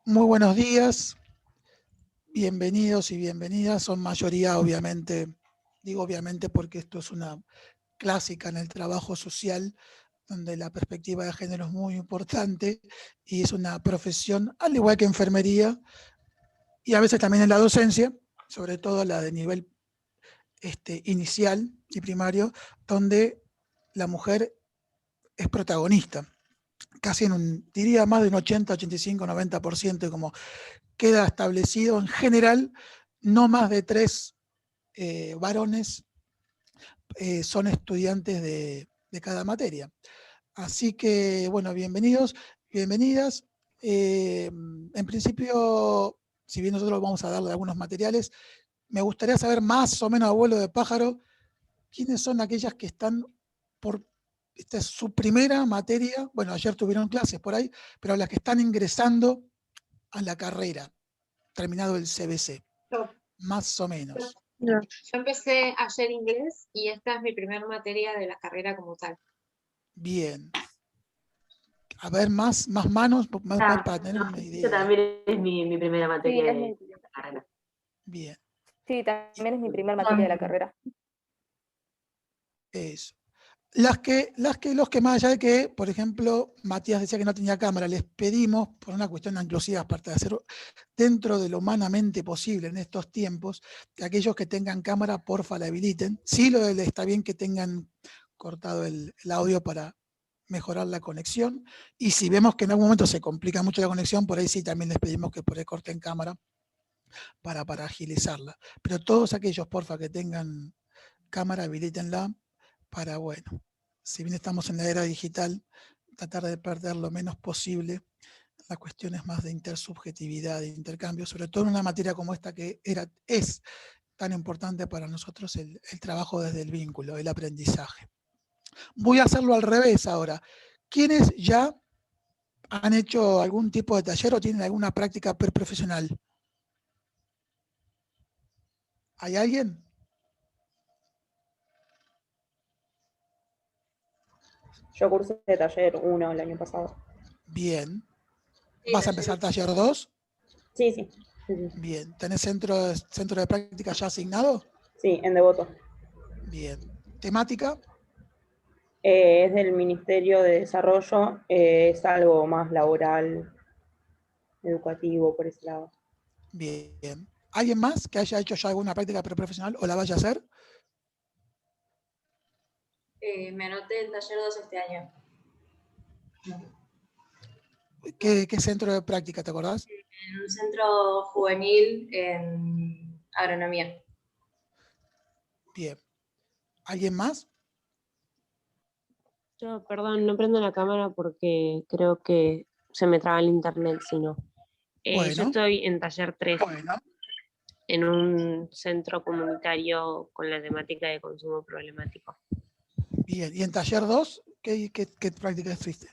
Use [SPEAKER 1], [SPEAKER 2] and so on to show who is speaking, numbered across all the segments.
[SPEAKER 1] Muy buenos días, bienvenidos y bienvenidas. Son mayoría, obviamente, digo obviamente porque esto es una clásica en el trabajo social, donde la perspectiva de género es muy importante y es una profesión, al igual que enfermería, y a veces también en la docencia, sobre todo la de nivel inicial y primario, donde la mujer es protagonista. Casi diría más de un 80, 85, 90%, como queda establecido en general, no más de 3 varones son estudiantes de cada materia. Así que, bueno, bienvenidos, bienvenidas. En principio, si bien nosotros vamos a darle algunos materiales, me gustaría saber más o menos a vuelo de pájaro, quiénes son aquellas que están por, esta es su primera materia, bueno, ayer tuvieron clases por ahí, pero las que están ingresando a la carrera, terminado el CBC,
[SPEAKER 2] Yo,
[SPEAKER 1] más o menos.
[SPEAKER 2] yo empecé ayer inglés y esta es mi primera materia de la carrera como tal.
[SPEAKER 1] Bien. A ver, más manos, más para tener
[SPEAKER 3] No,
[SPEAKER 1] una
[SPEAKER 3] esta
[SPEAKER 1] idea.
[SPEAKER 3] también es mi primera materia
[SPEAKER 4] Sí, es
[SPEAKER 3] de
[SPEAKER 4] mi,
[SPEAKER 3] la carrera.
[SPEAKER 1] Bien.
[SPEAKER 4] sí, también es mi primer materia de la carrera.
[SPEAKER 1] Eso. Los que más allá de que, por ejemplo, Matías decía que no tenía cámara, les pedimos, por una cuestión inclusiva, aparte de hacer dentro de lo humanamente posible en estos tiempos, que aquellos que tengan cámara, porfa, la habiliten. Sí, está bien que tengan cortado el audio para mejorar la conexión, y si vemos que en algún momento se complica mucho la conexión, por ahí sí también les pedimos que por ahí corten cámara para agilizarla. Pero todos aquellos, porfa, que tengan cámara, habilítenla para, bueno, si bien estamos en la era digital, tratar de perder lo menos posible las cuestiones más de intersubjetividad, de intercambio, sobre todo en una materia como esta que es tan importante para nosotros, el trabajo desde el vínculo, el aprendizaje. Voy a hacerlo al revés ahora. ¿Quiénes ya han hecho algún tipo de taller o tienen alguna práctica preprofesional? ¿Hay alguien?
[SPEAKER 5] Yo cursé de taller 1 el año pasado.
[SPEAKER 1] Bien.
[SPEAKER 2] Sí,
[SPEAKER 1] ¿Vas a
[SPEAKER 2] taller
[SPEAKER 1] empezar taller 2?
[SPEAKER 5] Sí, sí.
[SPEAKER 1] Bien. ¿Tenés centro de práctica ya asignado?
[SPEAKER 5] Sí, en Devoto.
[SPEAKER 1] Bien. ¿Temática?
[SPEAKER 5] Es del Ministerio de Desarrollo, es algo más laboral, educativo, por ese lado.
[SPEAKER 1] Bien. ¿Alguien más que haya hecho ya alguna práctica preprofesional o la vaya a hacer?
[SPEAKER 2] me anoté en taller 2 este año.
[SPEAKER 1] ¿Qué centro de práctica, te acordás?
[SPEAKER 2] En un centro juvenil en agronomía.
[SPEAKER 1] Bien. ¿Alguien más?
[SPEAKER 3] Yo, perdón, no prendo la cámara porque creo que se me traba el internet, si no. Yo
[SPEAKER 1] Bueno.
[SPEAKER 3] estoy en taller 3, en un centro comunitario con la temática de consumo problemático.
[SPEAKER 1] Bien. ¿Y en taller 2? ¿Qué práctica estuviste?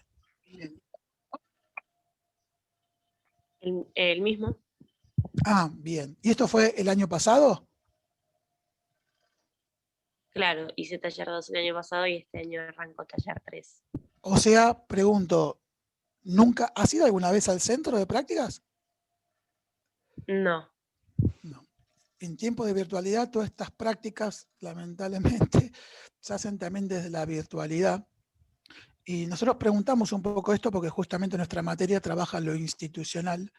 [SPEAKER 3] El mismo.
[SPEAKER 1] Ah, bien. ¿Y esto fue el año pasado?
[SPEAKER 3] Claro, hice taller 2 el año pasado y este año arranco taller 3.
[SPEAKER 1] O sea, pregunto, ¿nunca has ido alguna vez al centro de prácticas?
[SPEAKER 3] No.
[SPEAKER 1] No. En tiempo de virtualidad, todas estas prácticas, lamentablemente, se hacen también desde la virtualidad. Y nosotros preguntamos un poco esto porque justamente nuestra materia trabaja lo institucional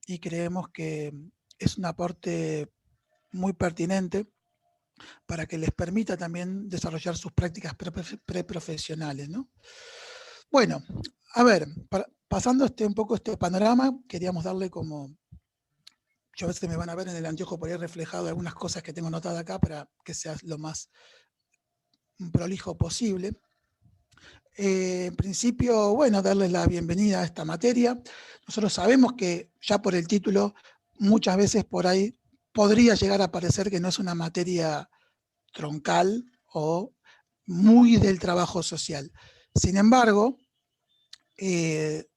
[SPEAKER 1] y creemos que es un aporte muy pertinente para que les permita también desarrollar sus prácticas preprofesionales, ¿no? Bueno, a ver, pasando un poco este panorama, queríamos darle como, yo a veces me van a ver en el anteojo por ahí reflejado algunas cosas que tengo anotadas acá para que sea lo más prolijo posible. En principio, bueno, darles la bienvenida a esta materia. Nosotros sabemos que ya por el título, muchas veces por ahí podría llegar a parecer que no es una materia troncal o muy del trabajo social. Sin embargo, de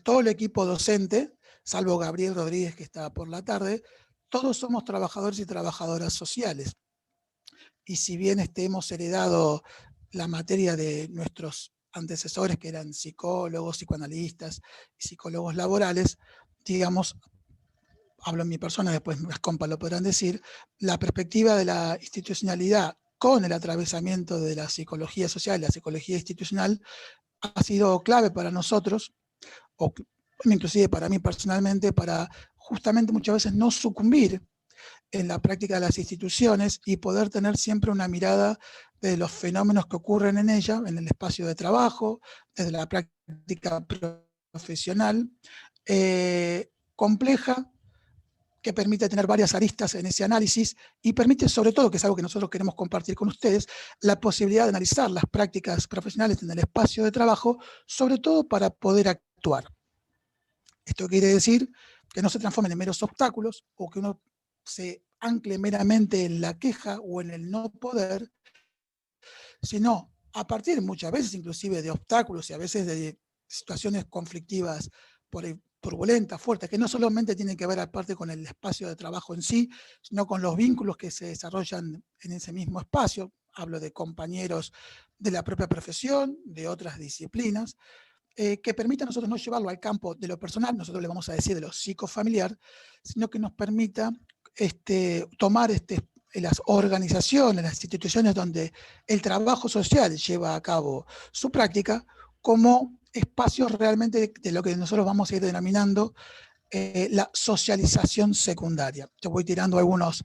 [SPEAKER 1] todo el equipo docente, salvo Gabriel Rodríguez que está por la tarde, todos somos trabajadores y trabajadoras sociales. Y si bien hemos heredado la materia de nuestros antecesores, que eran psicólogos, psicoanalistas y psicólogos laborales, digamos, hablo en mi persona, después las compas lo podrán decir, la perspectiva de la institucionalidad con el atravesamiento de la psicología social, la psicología institucional, ha sido clave para nosotros, o inclusive para mí personalmente, para justamente muchas veces no sucumbir en la práctica de las instituciones y poder tener siempre una mirada de los fenómenos que ocurren en ella, en el espacio de trabajo, desde la práctica profesional, compleja, que permite tener varias aristas en ese análisis y permite, sobre todo, que es algo que nosotros queremos compartir con ustedes, la posibilidad de analizar las prácticas profesionales en el espacio de trabajo, sobre todo para poder actuar. Esto quiere decir que no se transformen en meros obstáculos o que uno se ancle meramente en la queja o en el no poder, sino a partir muchas veces inclusive de obstáculos y a veces de situaciones conflictivas turbulentas, fuertes, que no solamente tienen que ver aparte con el espacio de trabajo en sí, sino con los vínculos que se desarrollan en ese mismo espacio. Hablo de compañeros de la propia profesión, de otras disciplinas, que permita a nosotros no llevarlo al campo de lo personal, nosotros le vamos a decir de lo psicofamiliar, sino que nos permita tomar las organizaciones, las instituciones donde el trabajo social lleva a cabo su práctica, como espacios realmente de lo que nosotros vamos a ir denominando la socialización secundaria. Yo voy tirando algunas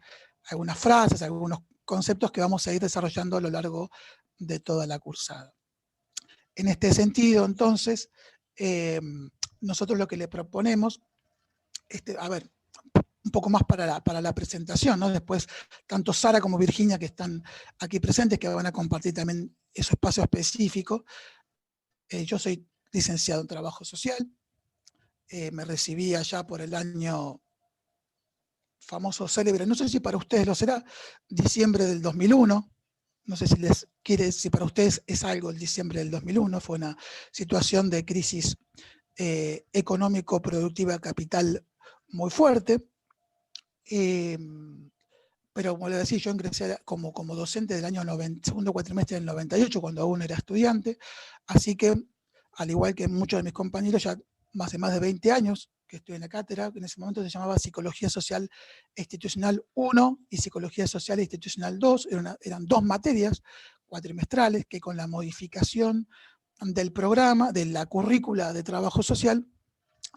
[SPEAKER 1] frases, algunos conceptos que vamos a ir desarrollando a lo largo de toda la cursada. En este sentido, entonces, nosotros lo que le proponemos, a ver, un poco más para la presentación, ¿no? Después, tanto Sara como Virginia, que están aquí presentes, que van a compartir también ese espacio específico. Yo soy licenciado en Trabajo Social, me recibí allá por el año famoso, célebre, no sé si para ustedes lo será, diciembre del 2001, no sé si para ustedes es algo el diciembre del 2001, fue una situación de crisis económico-productiva capital muy fuerte, pero como les decía, yo ingresé como docente del año segundo cuatrimestre del 98, cuando aún era estudiante, así que, al igual que muchos de mis compañeros, ya hace más de 20 años que estoy en la cátedra, que en ese momento se llamaba Psicología Social Institucional 1 y Psicología Social Institucional 2, eran dos materias cuatrimestrales que con la modificación del programa, de la currícula de trabajo social,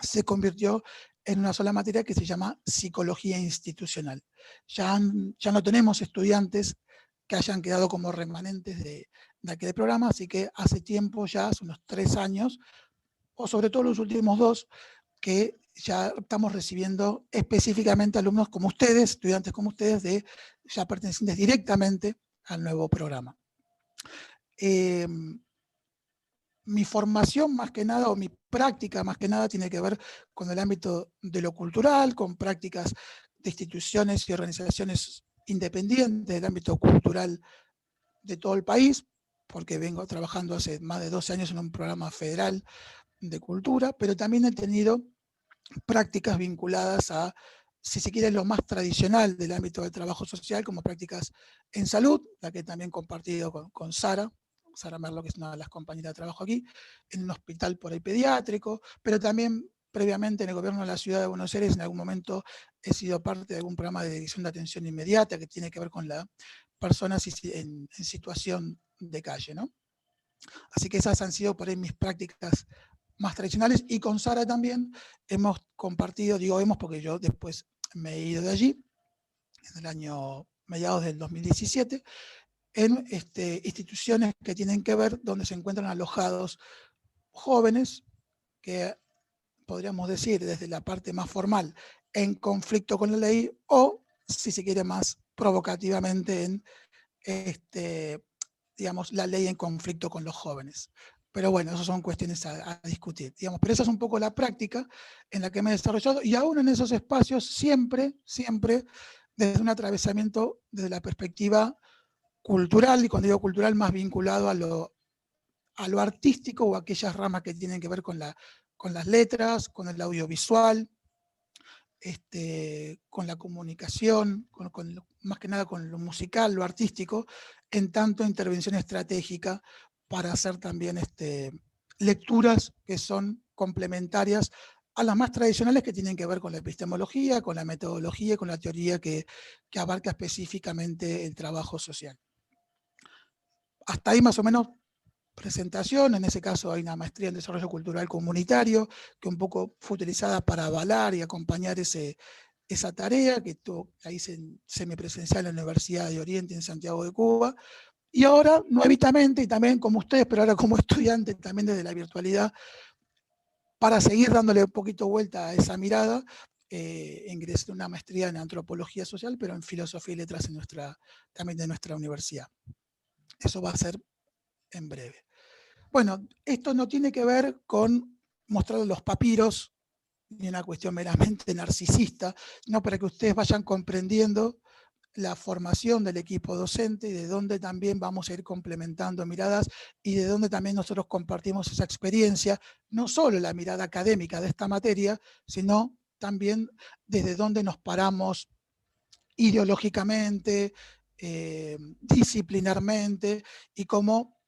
[SPEAKER 1] se convirtió en una sola materia que se llama Psicología Institucional. Ya no tenemos estudiantes que hayan quedado como remanentes de aquel programa, así que hace tiempo ya, hace unos 3 años, o sobre todo los últimos 2, que ya estamos recibiendo específicamente alumnos como ustedes, estudiantes como ustedes, ya pertenecientes directamente al nuevo programa. Mi formación más que nada, o mi práctica más que nada, tiene que ver con el ámbito de lo cultural, con prácticas de instituciones y organizaciones independientes del ámbito cultural de todo el país, porque vengo trabajando hace más de 12 años en un programa federal de cultura, pero también he tenido prácticas vinculadas a, si se quiere, lo más tradicional del ámbito del trabajo social, como prácticas en salud, la que también he compartido con Sara Merlo, que es una de las compañeras de trabajo aquí, en un hospital por ahí pediátrico, pero también previamente en el gobierno de la ciudad de Buenos Aires, en algún momento he sido parte de algún programa de dirección de atención inmediata que tiene que ver con las personas en situación de calle, ¿no? Así que esas han sido por ahí mis prácticas más tradicionales, y con Sara también hemos compartido, digo hemos porque yo después me he ido de allí, en el año mediados del 2017, en instituciones que tienen que ver, donde se encuentran alojados jóvenes que podríamos decir desde la parte más formal en conflicto con la ley, o si se quiere más provocativamente en digamos, la ley en conflicto con los jóvenes. Pero bueno, esas son cuestiones a discutir, digamos. Pero esa es un poco la práctica en la que me he desarrollado, y aún en esos espacios siempre desde un atravesamiento desde la perspectiva cultural, y cuando digo cultural, más vinculado a lo artístico, o a aquellas ramas que tienen que ver con las letras, con el audiovisual, con la comunicación, más que nada con lo musical, lo artístico, en tanto intervención estratégica para hacer también lecturas que son complementarias a las más tradicionales que tienen que ver con la epistemología, con la metodología, con la teoría que abarca específicamente el trabajo social. Hasta ahí más o menos presentación. En ese caso hay una maestría en desarrollo cultural comunitario que un poco fue utilizada para avalar y acompañar esa tarea que la hice en semipresencial en la Universidad de Oriente en Santiago de Cuba. Y ahora, nuevamente, y también como ustedes, pero ahora como estudiante también desde la virtualidad, para seguir dándole un poquito vuelta a esa mirada, ingresé en una maestría en antropología social, pero en filosofía y letras también de nuestra universidad. Eso va a ser en breve. Bueno, esto no tiene que ver con mostrar los papiros, ni una cuestión meramente narcisista, sino para que ustedes vayan comprendiendo la formación del equipo docente y de dónde también vamos a ir complementando miradas y de dónde también nosotros compartimos esa experiencia, no solo la mirada académica de esta materia, sino también desde dónde nos paramos ideológicamente, disciplinarmente, y cómo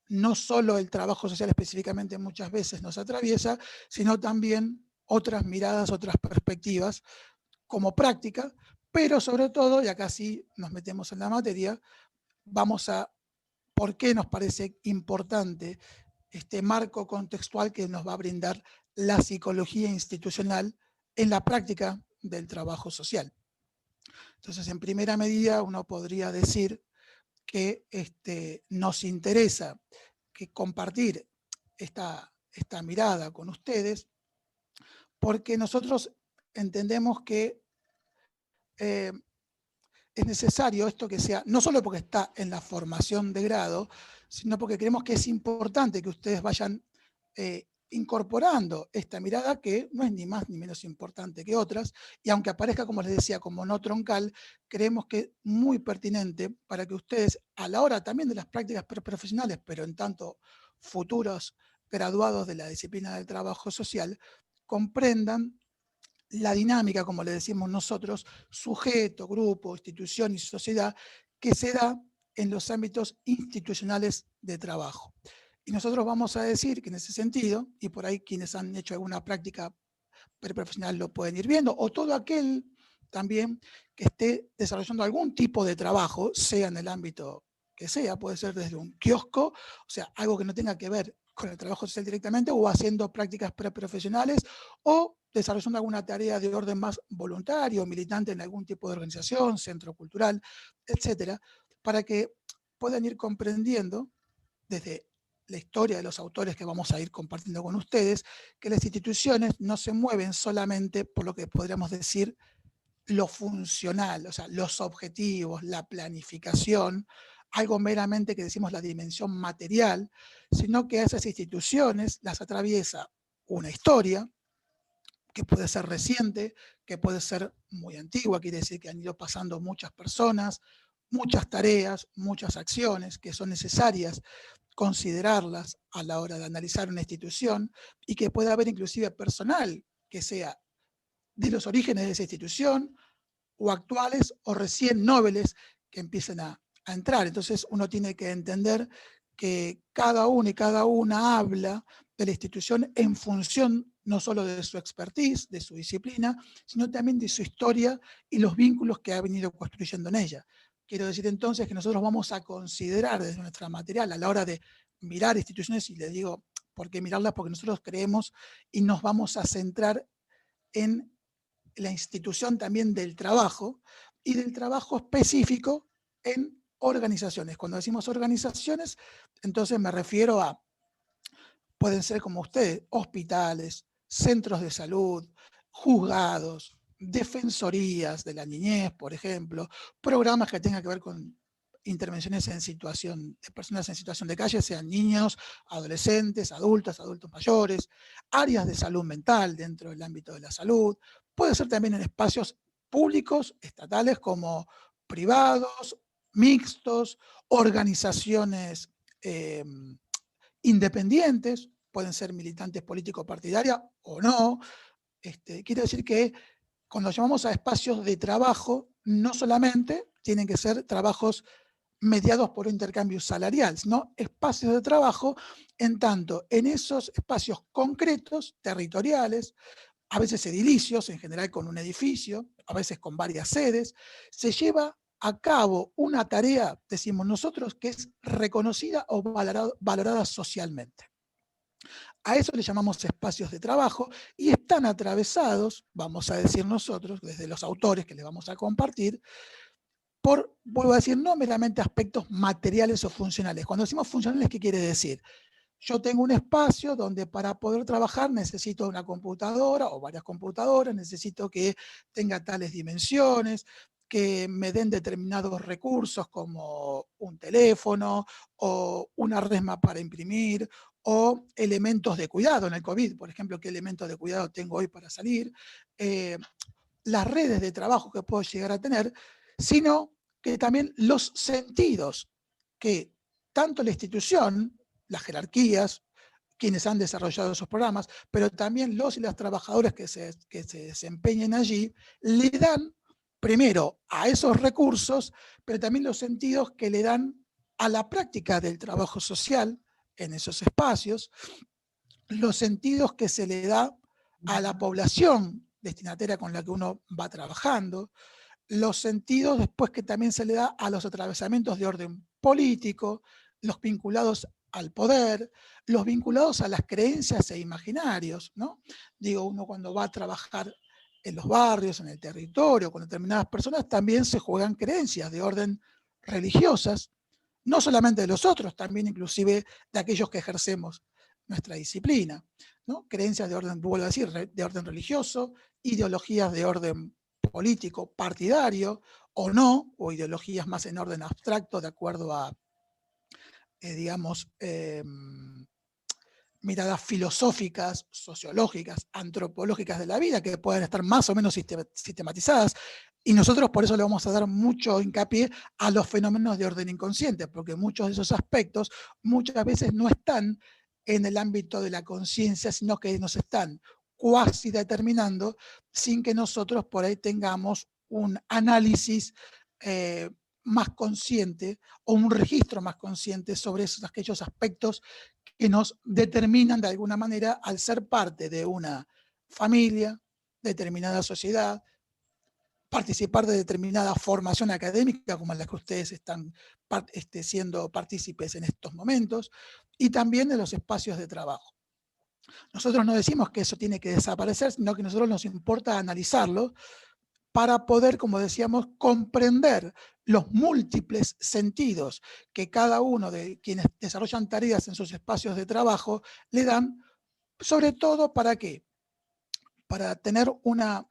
[SPEAKER 1] no solo el trabajo social específicamente muchas veces nos atraviesa, sino también otras miradas, otras perspectivas como práctica, pero sobre todo, y acá sí nos metemos en la materia, vamos a por qué nos parece importante este marco contextual que nos va a brindar la psicología institucional en la práctica del trabajo social. Entonces, en primera medida, uno podría decir que nos interesa compartir esta mirada con ustedes, porque nosotros entendemos que es necesario esto que sea, no solo porque está en la formación de grado, sino porque creemos que es importante que ustedes vayan incorporando esta mirada que no es ni más ni menos importante que otras, y aunque aparezca, como les decía, como no troncal, creemos que es muy pertinente para que ustedes, a la hora también de las prácticas profesionales, pero en tanto futuros graduados de la disciplina del trabajo social, comprendan la dinámica, como le decimos nosotros, sujeto, grupo, institución y sociedad, que se da en los ámbitos institucionales de trabajo. Y nosotros vamos a decir que en ese sentido, y por ahí quienes han hecho alguna práctica preprofesional lo pueden ir viendo, o todo aquel también que esté desarrollando algún tipo de trabajo, sea en el ámbito que sea, puede ser desde un kiosco, o sea, algo que no tenga que ver con el trabajo social directamente, o haciendo prácticas preprofesionales, o desarrollando alguna tarea de orden más voluntario, militante en algún tipo de organización, centro cultural, etcétera, para que puedan ir comprendiendo desde la historia de los autores que vamos a ir compartiendo con ustedes, que las instituciones no se mueven solamente por lo que podríamos decir lo funcional, o sea, los objetivos, la planificación, algo meramente que decimos la dimensión material, sino que a esas instituciones las atraviesa una historia, que puede ser reciente, que puede ser muy antigua, quiere decir que han ido pasando muchas personas, muchas tareas, muchas acciones que son necesarias considerarlas a la hora de analizar una institución, y que pueda haber inclusive personal que sea de los orígenes de esa institución, o actuales o recién nobles que empiecen a entrar. Entonces uno tiene que entender que cada uno y cada una habla de la institución en función no solo de su expertise, de su disciplina, sino también de su historia y los vínculos que ha venido construyendo en ella. Quiero decir entonces que nosotros vamos a considerar desde nuestra material a la hora de mirar instituciones, y les digo por qué mirarlas, porque nosotros creemos y nos vamos a centrar en la institución también del trabajo, y del trabajo específico en organizaciones. Cuando decimos organizaciones, entonces me refiero a, pueden ser como ustedes, hospitales, centros de salud, juzgados, defensorías de la niñez, por ejemplo, programas que tengan que ver con intervenciones en situación de personas en situación de calle, sean niños, adolescentes, adultos mayores, áreas de salud mental dentro del ámbito de la salud, puede ser también en espacios públicos, estatales como privados, mixtos, organizaciones independientes, pueden ser militantes políticos partidarios o no. Quiere decir que cuando llamamos a espacios de trabajo, no solamente tienen que ser trabajos mediados por un intercambio salarial, sino espacios de trabajo en tanto en esos espacios concretos, territoriales, a veces edilicios, en general con un edificio, a veces con varias sedes, se lleva a cabo una tarea, decimos nosotros, que es reconocida o valorada socialmente. A eso le llamamos espacios de trabajo y están atravesados, vamos a decir nosotros, desde los autores que les vamos a compartir, por, vuelvo a decir, no meramente aspectos materiales o funcionales. Cuando decimos funcionales, ¿qué quiere decir? Yo tengo un espacio donde para poder trabajar necesito una computadora o varias computadoras, necesito que tenga tales dimensiones, que me den determinados recursos como un teléfono o una resma para imprimir o elementos de cuidado en el COVID, por ejemplo, qué elementos de cuidado tengo hoy para salir, las redes de trabajo que puedo llegar a tener, sino que también los sentidos que tanto la institución, las jerarquías, quienes han desarrollado esos programas, pero también los y las trabajadoras que se desempeñen allí, le dan primero a esos recursos, pero también los sentidos que le dan a la práctica del trabajo social en esos espacios, los sentidos que se le da a la población destinataria con la que uno va trabajando, los sentidos después que también se le da a los atravesamientos de orden político, los vinculados al poder, los vinculados a las creencias e imaginarios, ¿no? Digo, uno cuando va a trabajar en los barrios, en el territorio, con determinadas personas, también se juegan creencias de orden religiosas, no solamente de los otros, también inclusive de aquellos que ejercemos nuestra disciplina, ¿no? Creencias de orden, vuelvo a decir, de orden religioso, ideologías de orden político, partidario o no, o ideologías más en orden abstracto de acuerdo a, digamos, miradas filosóficas, sociológicas, antropológicas de la vida, que pueden estar más o menos sistematizadas, y nosotros por eso le vamos a dar mucho hincapié a los fenómenos de orden inconsciente, porque muchos de esos aspectos muchas veces no están en el ámbito de la conciencia, sino que nos están cuasi determinando sin que nosotros por ahí tengamos un análisis más consciente o un registro más consciente sobre aquellos aspectos que nos determinan de alguna manera al ser parte de una familia, determinada sociedad, participar de determinada formación académica como la que ustedes están siendo partícipes en estos momentos, y también de los espacios de trabajo. Nosotros no decimos que eso tiene que desaparecer, sino que a nosotros nos importa analizarlo para poder, como decíamos, comprender los múltiples sentidos que cada uno de quienes desarrollan tareas en sus espacios de trabajo le dan, sobre todo ¿para qué? Para tener una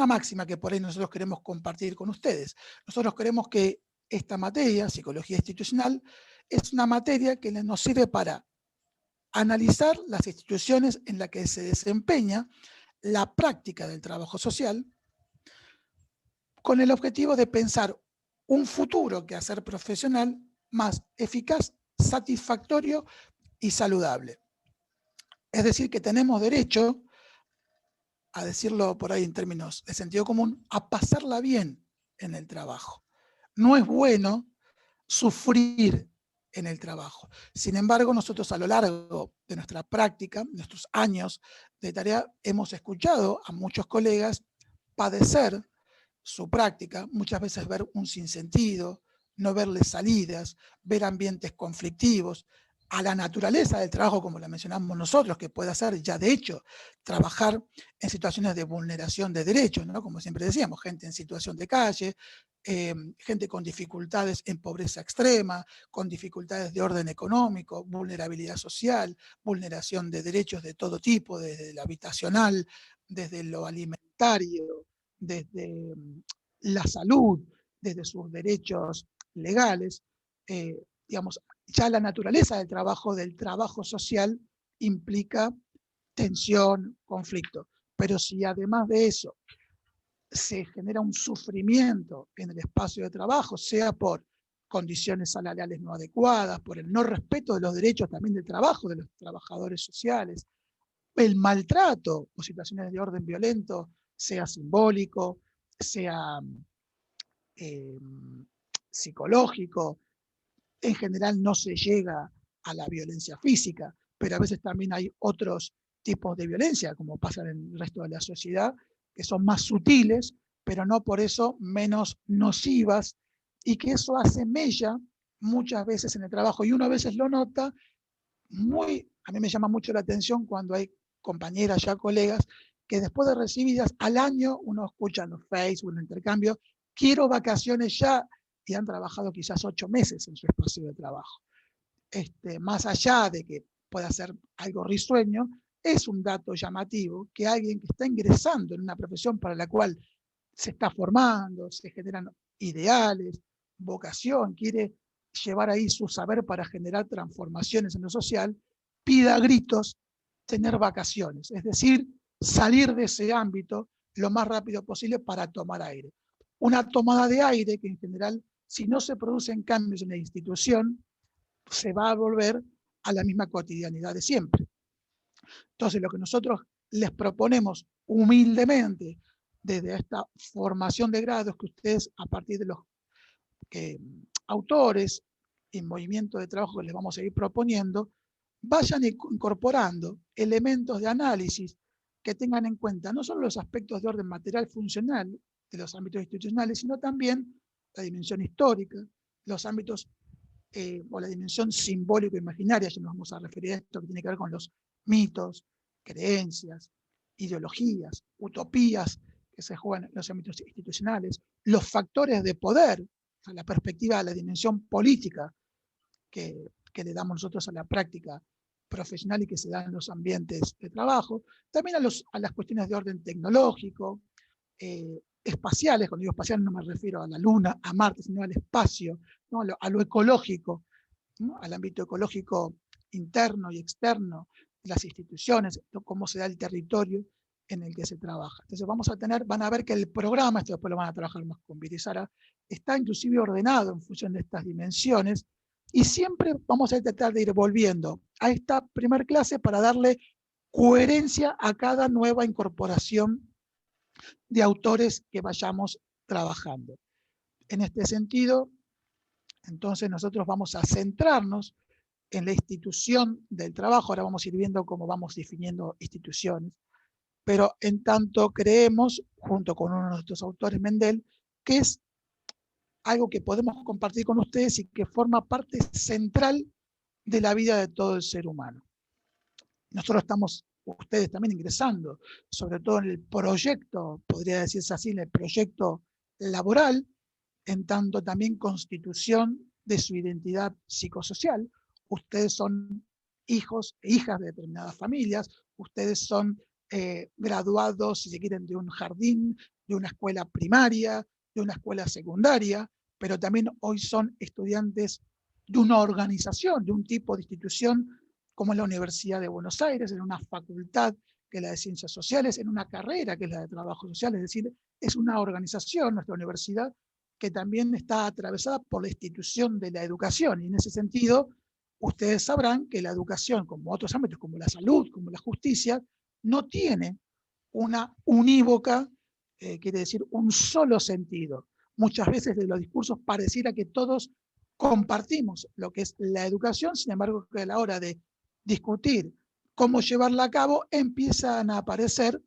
[SPEAKER 1] máxima que por ahí nosotros queremos compartir con ustedes. Nosotros queremos que esta materia, psicología institucional, es una materia que nos sirve para analizar las instituciones en las que se desempeña la práctica del trabajo social, con el objetivo de pensar un futuro quehacer profesional más eficaz, satisfactorio y saludable. Es decir, que tenemos derecho, a decirlo por ahí en términos de sentido común, a pasarla bien en el trabajo. No es bueno sufrir en el trabajo. Sin embargo, nosotros a lo largo de nuestra práctica, nuestros años de tarea, hemos escuchado a muchos colegas padecer su práctica, muchas veces ver un sinsentido, no verle salidas, ver ambientes conflictivos, a la naturaleza del trabajo, como la mencionamos nosotros, que puede ser ya de hecho trabajar en situaciones de vulneración de derechos, ¿no? Como siempre decíamos, gente en situación de calle, gente con dificultades en pobreza extrema, con dificultades de orden económico, vulnerabilidad social, vulneración de derechos de todo tipo, desde lo habitacional, desde lo alimentario, desde la salud, desde sus derechos legales, digamos, ya la naturaleza del trabajo social implica tensión, conflicto. Pero si además de eso se genera un sufrimiento en el espacio de trabajo, sea por condiciones salariales no adecuadas, por el no respeto de los derechos también del trabajo de los trabajadores sociales, el maltrato o situaciones de orden violento, sea simbólico, sea psicológico, En general no se llega a la violencia física, pero a veces también hay otros tipos de violencia, como pasa en el resto de la sociedad, que son más sutiles, pero no por eso menos nocivas, y que eso hace mella muchas veces en el trabajo, y uno a veces lo nota a mí me llama mucho la atención cuando hay compañeras, ya colegas, que después de recibidas al año, uno escucha en los Facebook, en el intercambio, quiero vacaciones ya, y han trabajado quizás 8 meses en su espacio de trabajo. Más allá de que pueda ser algo risueño, es un dato llamativo que alguien que está ingresando en una profesión para la cual se está formando, se generan ideales, vocación, quiere llevar ahí su saber para generar transformaciones en lo social, pida a gritos tener vacaciones, es decir, salir de ese ámbito lo más rápido posible para tomar aire. Una tomada de aire que en general, si no se producen cambios en la institución, se va a volver a la misma cotidianidad de siempre. Entonces, lo que nosotros les proponemos humildemente desde esta formación de grados que ustedes, a partir de los autores y movimiento de trabajo que les vamos a ir proponiendo, vayan incorporando elementos de análisis que tengan en cuenta no solo los aspectos de orden material funcional de los ámbitos institucionales, sino también la dimensión histórica, los ámbitos o la dimensión simbólico-imaginaria, ya nos vamos a referir a esto que tiene que ver con los mitos, creencias, ideologías, utopías que se juegan en los ámbitos institucionales, los factores de poder, o sea, la perspectiva de la dimensión política que le damos nosotros a la práctica profesional y que se da en los ambientes de trabajo, también a las cuestiones de orden tecnológico, espaciales. Cuando digo espacial no me refiero a la Luna, a Marte, sino al espacio, ¿no? a lo ecológico, ¿no? Al ámbito ecológico interno y externo de las instituciones, cómo se da el territorio en el que se trabaja. Entonces van a ver que el programa, esto después lo van a trabajar más con Viri y Sara, está inclusive ordenado en función de estas dimensiones, y siempre vamos a tratar de ir volviendo a esta primer clase para darle coherencia a cada nueva incorporación de autores que vayamos trabajando. En este sentido, entonces nosotros vamos a centrarnos en la institución del trabajo. Ahora vamos a ir viendo cómo vamos definiendo instituciones, pero en tanto creemos, junto con uno de nuestros autores, Mendel, que es algo que podemos compartir con ustedes y que forma parte central de la vida de todo el ser humano. Nosotros estamos, ustedes también ingresando, sobre todo en el proyecto, podría decirse así, en el proyecto laboral, en tanto también constitución de su identidad psicosocial. Ustedes son hijos e hijas de determinadas familias, ustedes son graduados, si se quieren, de un jardín, de una escuela primaria, de una escuela secundaria, pero también hoy son estudiantes de una organización, de un tipo de institución como es la Universidad de Buenos Aires, en una facultad que es la de Ciencias Sociales, en una carrera que es la de Trabajo Social, es decir, es una organización, nuestra universidad, que también está atravesada por la institución de la educación, y en ese sentido, ustedes sabrán que la educación, como otros ámbitos, como la salud, como la justicia, no tiene una unívoca, quiere decir un solo sentido. Muchas veces de los discursos pareciera que todos compartimos lo que es la educación, sin embargo, que a la hora de discutir cómo llevarla a cabo, empiezan a aparecer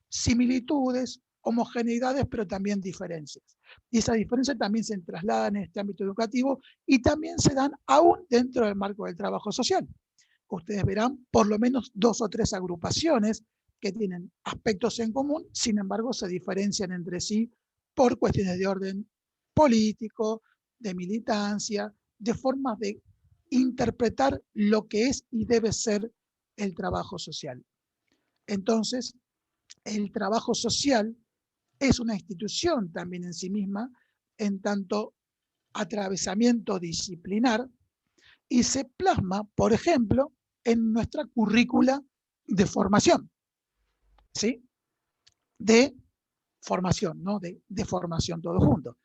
[SPEAKER 1] similitudes, homogeneidades, pero también diferencias. Y esas diferencias también se trasladan en este ámbito educativo y también se dan aún dentro del marco del trabajo social. Ustedes verán por lo menos 2 o 3 agrupaciones que tienen aspectos en común, sin embargo se diferencian entre sí por cuestiones de orden político, de militancia, de formas de interpretar lo que es y debe ser el trabajo social. Entonces, el trabajo social es una institución también en sí misma, en tanto atravesamiento disciplinar, y se plasma, por ejemplo, en nuestra currícula de formación, ¿sí? De formación, no de formación todo junto,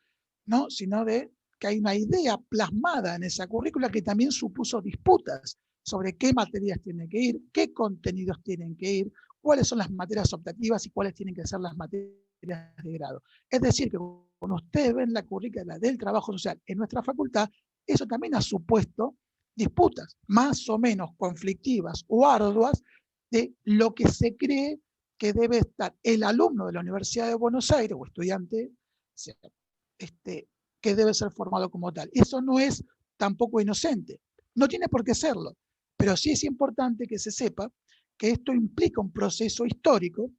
[SPEAKER 1] ¿no? Sino de que hay una idea plasmada en esa currícula que también supuso disputas sobre qué materias tienen que ir, qué contenidos tienen que ir, cuáles son las materias optativas y cuáles tienen que ser las materias de grado. Es decir, que cuando ustedes ven la currícula del trabajo social en nuestra facultad, eso también ha supuesto disputas más o menos conflictivas o arduas de lo que se cree que debe estar el alumno de la Universidad de Buenos Aires o estudiante que debe ser formado como tal. Eso no es tampoco inocente, no tiene por qué serlo, pero sí es importante que se sepa que esto implica un proceso histórico,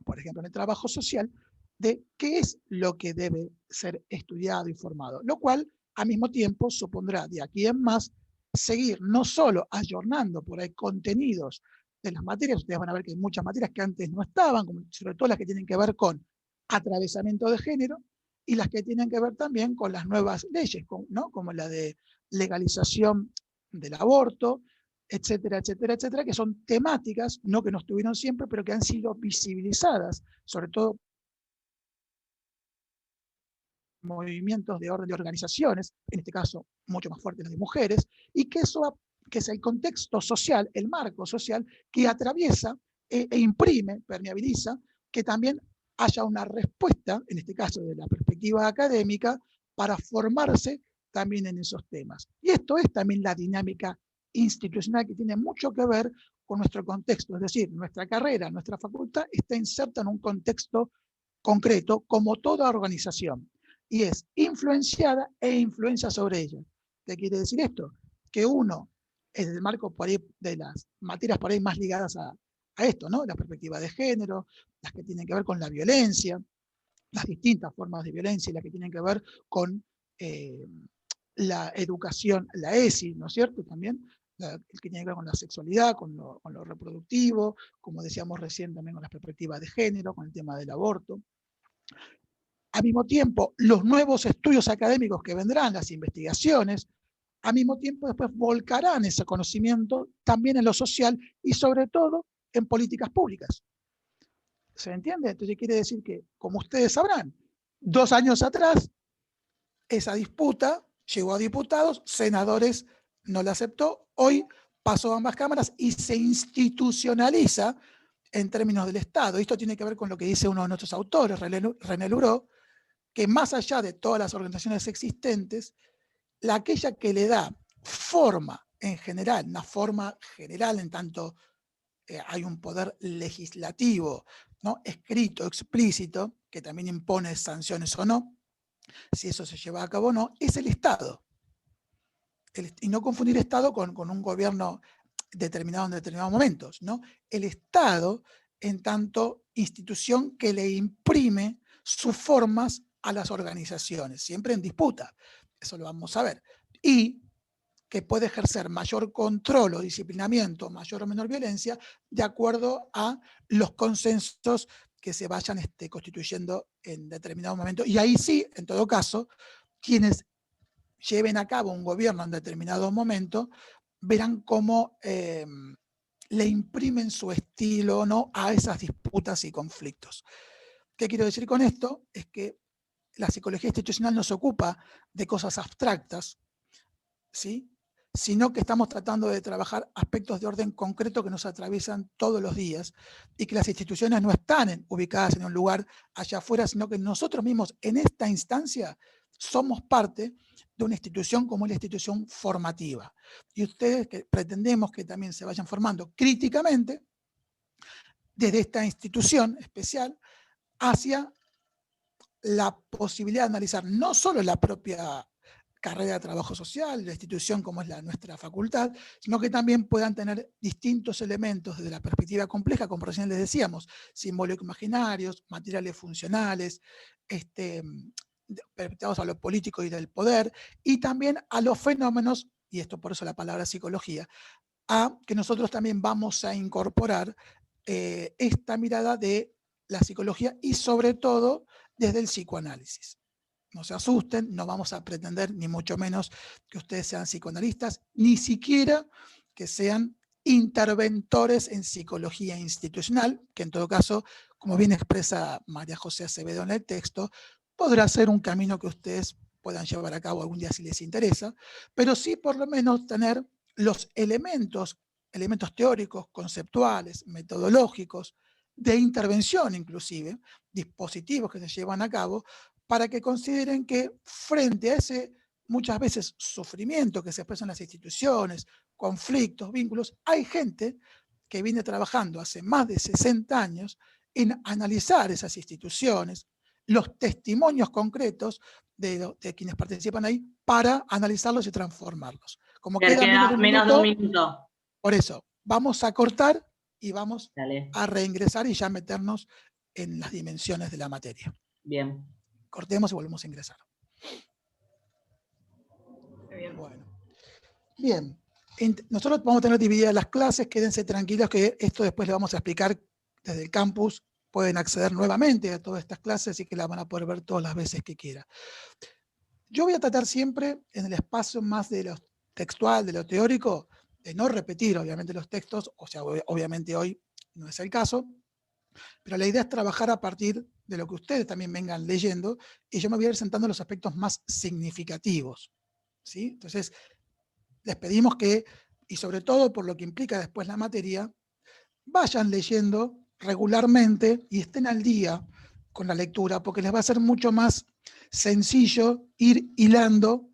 [SPEAKER 1] por ejemplo en el trabajo social, de qué es lo que debe ser estudiado y formado, lo cual al mismo tiempo supondrá de aquí en más seguir no solo ayornando por ahí contenidos de las materias. Ustedes van a ver que hay muchas materias que antes no estaban, como sobre todo las que tienen que ver con atravesamiento de género y las que tienen que ver también con las nuevas leyes, ¿no? Como la de legalización del aborto, etcétera, etcétera, etcétera, que son temáticas, no que no estuvieron siempre, pero que han sido visibilizadas, sobre todo movimientos de orden de organizaciones, en este caso mucho más fuertes las de mujeres, y que eso que es el contexto social, el marco social que atraviesa e imprime, permeabiliza, que también haya una respuesta, en este caso de la perspectiva académica, para formarse también en esos temas. Y esto es también la dinámica institucional que tiene mucho que ver con nuestro contexto, es decir, nuestra carrera, nuestra facultad está inserta en un contexto concreto como toda organización y es influenciada e influencia sobre ella. ¿Qué quiere decir esto? Que uno, en el marco por ahí de las materias por ahí más ligadas a esto, ¿no? La perspectiva de género, las que tienen que ver con la violencia, las distintas formas de violencia y las que tienen que ver con la educación, la ESI, ¿no es cierto? También, el que tiene que ver con la sexualidad, con lo reproductivo, como decíamos recién también con las perspectivas de género, con el tema del aborto. Al mismo tiempo, los nuevos estudios académicos que vendrán, las investigaciones, al mismo tiempo después volcarán ese conocimiento también en lo social y sobre todo en políticas públicas. ¿Se entiende? Entonces quiere decir que, como ustedes sabrán, 2 años atrás, esa disputa llegó a diputados, senadores no la aceptó, hoy pasó a ambas cámaras y se institucionaliza en términos del Estado. Esto tiene que ver con lo que dice uno de nuestros autores, René Luró, que más allá de todas las organizaciones existentes, aquella que le da forma en general, una forma general en tanto hay un poder legislativo, ¿no? Escrito, explícito, que también impone sanciones o no, si eso se lleva a cabo o no, es el Estado. Y no confundir Estado con un gobierno determinado en determinados momentos, ¿no? El Estado en tanto institución que le imprime sus formas a las organizaciones, siempre en disputa, eso lo vamos a ver, y que puede ejercer mayor control o disciplinamiento, mayor o menor violencia, de acuerdo a los consensos que se vayan constituyendo en determinado momento. Y ahí sí, en todo caso, quienes lleven a cabo un gobierno en determinado momento, verán cómo le imprimen su estilo o no a esas disputas y conflictos. ¿Qué quiero decir con esto? Es que la psicología institucional no se ocupa de cosas abstractas, ¿sí? Sino que estamos tratando de trabajar aspectos de orden concreto que nos atraviesan todos los días y que las instituciones no están ubicadas en un lugar allá afuera, sino que nosotros mismos en esta instancia somos parte de una institución como es la institución formativa. Y ustedes que pretendemos que también se vayan formando críticamente desde esta institución especial hacia la posibilidad de analizar no solo la propia carrera de trabajo social, la institución como es nuestra facultad, sino que también puedan tener distintos elementos desde la perspectiva compleja, como recién les decíamos, simbólicos imaginarios, materiales funcionales, perspectivados a lo político y del poder, y también a los fenómenos, y esto por eso la palabra psicología, a que nosotros también vamos a incorporar esta mirada de la psicología y sobre todo desde el psicoanálisis. No se asusten, no vamos a pretender ni mucho menos que ustedes sean psicoanalistas, ni siquiera que sean interventores en psicología institucional, que en todo caso, como bien expresa María José Acevedo en el texto, podrá ser un camino que ustedes puedan llevar a cabo algún día si les interesa, pero sí por lo menos tener los elementos teóricos, conceptuales, metodológicos, de intervención inclusive, dispositivos que se llevan a cabo, para que consideren que frente a ese muchas veces sufrimiento que se expresa en las instituciones, conflictos, vínculos, hay gente que viene trabajando hace más de 60 años en analizar esas instituciones, los testimonios concretos de quienes participan ahí, para analizarlos y transformarlos. Como
[SPEAKER 6] queda menos de un minuto.
[SPEAKER 1] Por eso, vamos a cortar y vamos
[SPEAKER 6] Dale.
[SPEAKER 1] a reingresar y ya meternos en las dimensiones de la materia.
[SPEAKER 6] Bien.
[SPEAKER 1] Cortemos y volvemos a ingresar.
[SPEAKER 2] Bien.
[SPEAKER 1] Bueno. Bien. Nosotros vamos a tener divididas las clases, quédense tranquilos que esto después le vamos a explicar desde el campus. Pueden acceder nuevamente a todas estas clases y que las van a poder ver todas las veces que quieran. Yo voy a tratar siempre en el espacio más de lo textual, de lo teórico, de no repetir obviamente los textos, o sea, obviamente hoy no es el caso, pero la idea es trabajar a partir de lo que ustedes también vengan leyendo, y yo me voy a ir sentando en los aspectos más significativos, ¿sí? Entonces, les pedimos que, y sobre todo por lo que implica después la materia, vayan leyendo regularmente y estén al día con la lectura, porque les va a ser mucho más sencillo ir hilando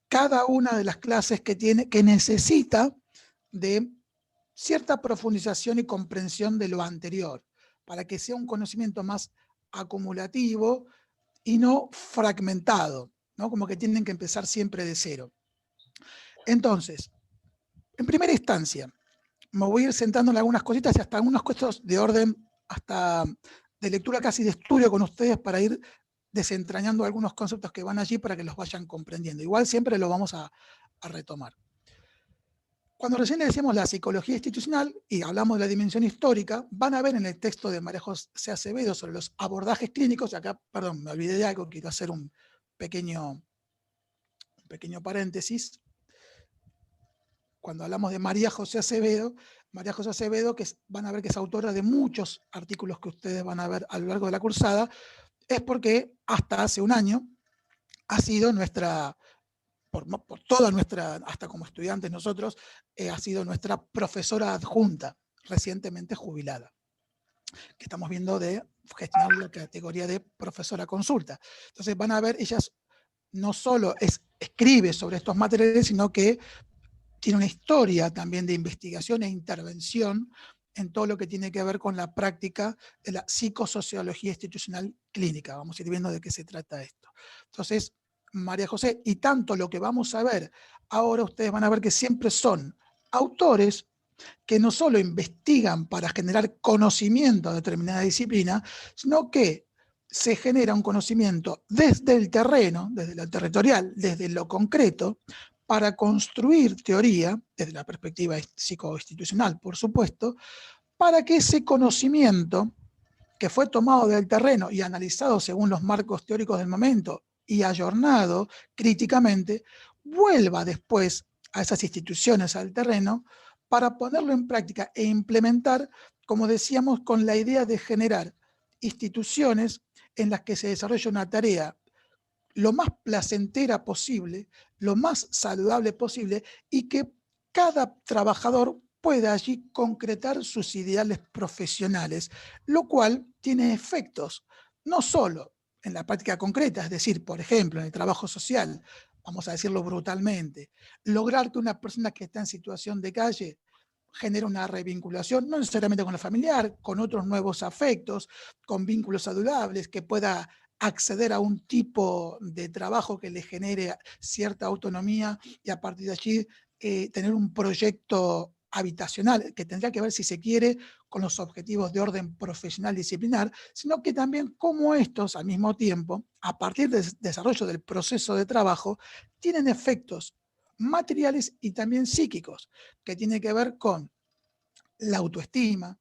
[SPEAKER 1] cada una de las clases que necesita de cierta profundización y comprensión de lo anterior, para que sea un conocimiento más acumulativo y no fragmentado, ¿no? Como que tienen que empezar siempre de cero. Entonces, en primera instancia, me voy a ir sentando en algunas cositas y hasta algunos costos de orden, hasta de lectura casi de estudio con ustedes, para ir desentrañando algunos conceptos que van allí para que los vayan comprendiendo. Igual siempre lo vamos a retomar. Cuando recién le decíamos la psicología institucional y hablamos de la dimensión histórica, van a ver en el texto de María José Acevedo sobre los abordajes clínicos, y acá, perdón, me olvidé de algo, quiero hacer un pequeño paréntesis. Cuando hablamos de María José Acevedo, que van a ver que es autora de muchos artículos que ustedes van a ver a lo largo de la cursada, es porque hasta hace un año ha sido nuestra, por toda nuestra, hasta como estudiantes nosotros, ha sido nuestra profesora adjunta, recientemente jubilada, que estamos viendo de gestionar la categoría de profesora consulta. Entonces van a ver, ella no solo escribe sobre estos materiales, sino que tiene una historia también de investigación e intervención en todo lo que tiene que ver con la práctica de la psicosociología institucional clínica. Vamos a ir viendo de qué se trata esto. Entonces, María José, y tanto lo que vamos a ver ahora, ustedes van a ver que siempre son autores que no solo investigan para generar conocimiento de determinada disciplina, sino que se genera un conocimiento desde el terreno, desde lo territorial, desde lo concreto, para construir teoría, desde la perspectiva psicoinstitucional, por supuesto, para que ese conocimiento que fue tomado del terreno y analizado según los marcos teóricos del momento y ayornado críticamente, vuelva después a esas instituciones, al terreno, para ponerlo en práctica e implementar, como decíamos, con la idea de generar instituciones en las que se desarrolle una tarea lo más placentera posible, lo más saludable posible, y que cada trabajador pueda allí concretar sus ideales profesionales, lo cual tiene efectos no solo en la práctica concreta, es decir, por ejemplo, en el trabajo social, vamos a decirlo brutalmente, lograr que una persona que está en situación de calle genere una revinculación, no necesariamente con el familiar, con otros nuevos afectos, con vínculos saludables, que pueda acceder a un tipo de trabajo que le genere cierta autonomía y a partir de allí tener un proyecto habitacional que tendría que ver, si se quiere, con los objetivos de orden profesional disciplinar, sino que también cómo estos, al mismo tiempo, a partir del desarrollo del proceso de trabajo, tienen efectos materiales y también psíquicos, que tienen que ver con la autoestima,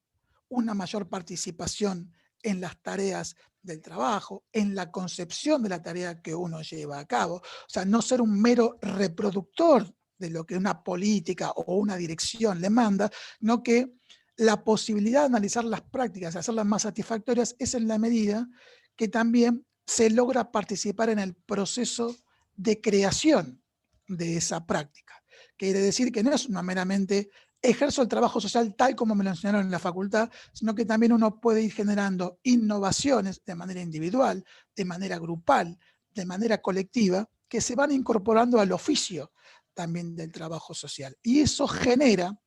[SPEAKER 1] una mayor participación en las tareas del trabajo, en la concepción de la tarea que uno lleva a cabo. O sea, no ser un mero reproductor de lo que una política o una dirección le manda, sino que la posibilidad de analizar las prácticas y hacerlas más satisfactorias es en la medida que también se logra participar en el proceso de creación de esa práctica. Quiere decir que no es una meramente ejerzo el trabajo social tal como me lo enseñaron en la facultad, sino que también uno puede ir generando innovaciones de manera individual, de manera grupal, de manera colectiva, que se van incorporando al oficio también del trabajo social. Y eso genera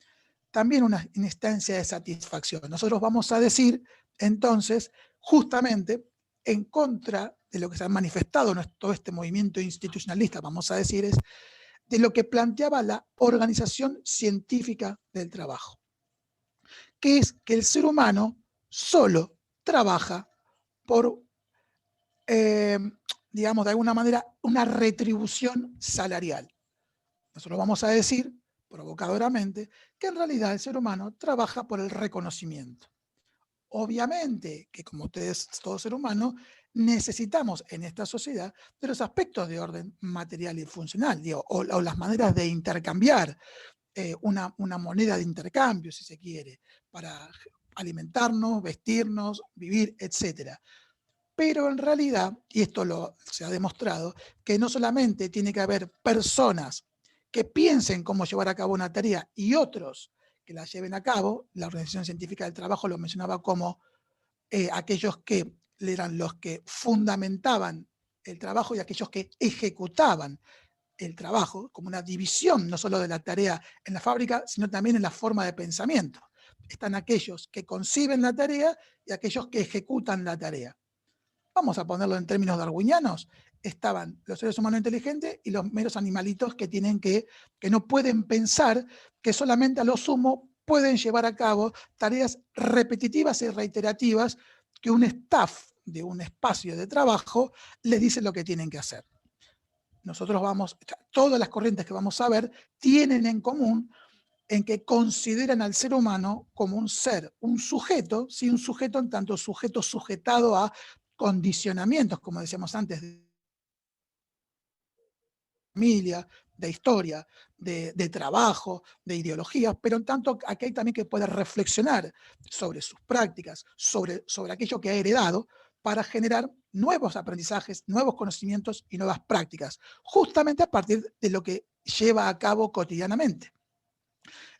[SPEAKER 1] también una instancia de satisfacción. Nosotros vamos a decir, entonces, justamente en contra de lo que se ha manifestado en todo este movimiento institucionalista, vamos a decir, es de lo que planteaba la organización científica del trabajo, que es que el ser humano solo trabaja por, digamos, de alguna manera, una retribución salarial. Nosotros vamos a decir, provocadoramente, que en realidad el ser humano trabaja por el reconocimiento. Obviamente que, como ustedes, todo ser humano, necesitamos en esta sociedad de los aspectos de orden material y funcional, digo, o las maneras de intercambiar, una moneda de intercambio, si se quiere, para alimentarnos, vestirnos, vivir, etc. Pero en realidad, y esto se ha demostrado, que no solamente tiene que haber personas que piensen cómo llevar a cabo una tarea y otros que la lleven a cabo. La Organización Científica del Trabajo lo mencionaba como aquellos que eran los que fundamentaban el trabajo y aquellos que ejecutaban el trabajo, como una división no solo de la tarea en la fábrica, sino también en la forma de pensamiento. Están aquellos que conciben la tarea y aquellos que ejecutan la tarea. Vamos a ponerlo en términos darwinianos. Estaban los seres humanos inteligentes y los meros animalitos que no pueden pensar, que solamente a lo sumo pueden llevar a cabo tareas repetitivas y reiterativas que un staff de un espacio de trabajo les dice lo que tienen que hacer. Todas las corrientes que vamos a ver tienen en común en que consideran al ser humano como un ser, un sujeto, ¿sí? Un sujeto en tanto sujeto sujetado a condicionamientos, como decíamos antes, de familia, de historia, de trabajo, de ideología, pero en tanto aquel también que puede reflexionar sobre sus prácticas, sobre aquello que ha heredado, para generar nuevos aprendizajes, nuevos conocimientos y nuevas prácticas, justamente a partir de lo que lleva a cabo cotidianamente.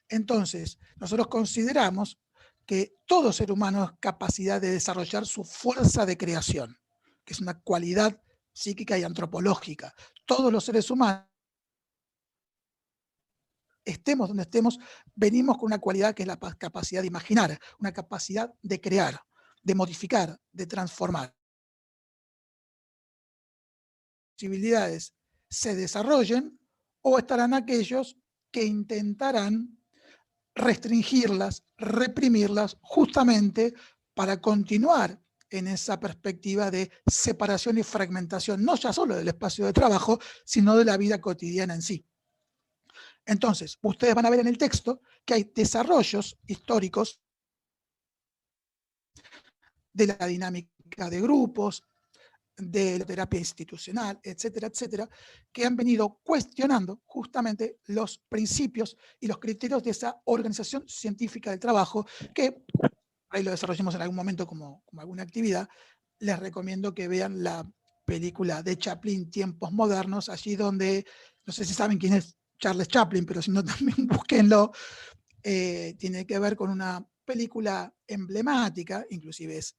[SPEAKER 1] Entonces, nosotros consideramos que todo ser humano es capacidad de desarrollar su fuerza de creación, que es una cualidad psíquica y antropológica. Todos los seres humanos, estemos donde estemos, venimos con una cualidad que es la capacidad de imaginar, una capacidad de crear, de modificar, de transformar. Posibilidades se desarrollen, o estarán aquellos que intentarán restringirlas, reprimirlas, justamente para continuar en esa perspectiva de separación y fragmentación, no ya solo del espacio de trabajo, sino de la vida cotidiana en sí. Entonces, ustedes van a ver en el texto que hay desarrollos históricos de la dinámica de grupos, de la terapia institucional, etcétera, etcétera, que han venido cuestionando justamente los principios y los criterios de esa organización científica del trabajo, que ahí lo desarrollemos en algún momento como alguna actividad. Les recomiendo que vean la película de Chaplin, Tiempos Modernos, allí donde, no sé si saben quién es Charles Chaplin, pero si no también búsquenlo. Tiene que ver con una película emblemática, inclusive es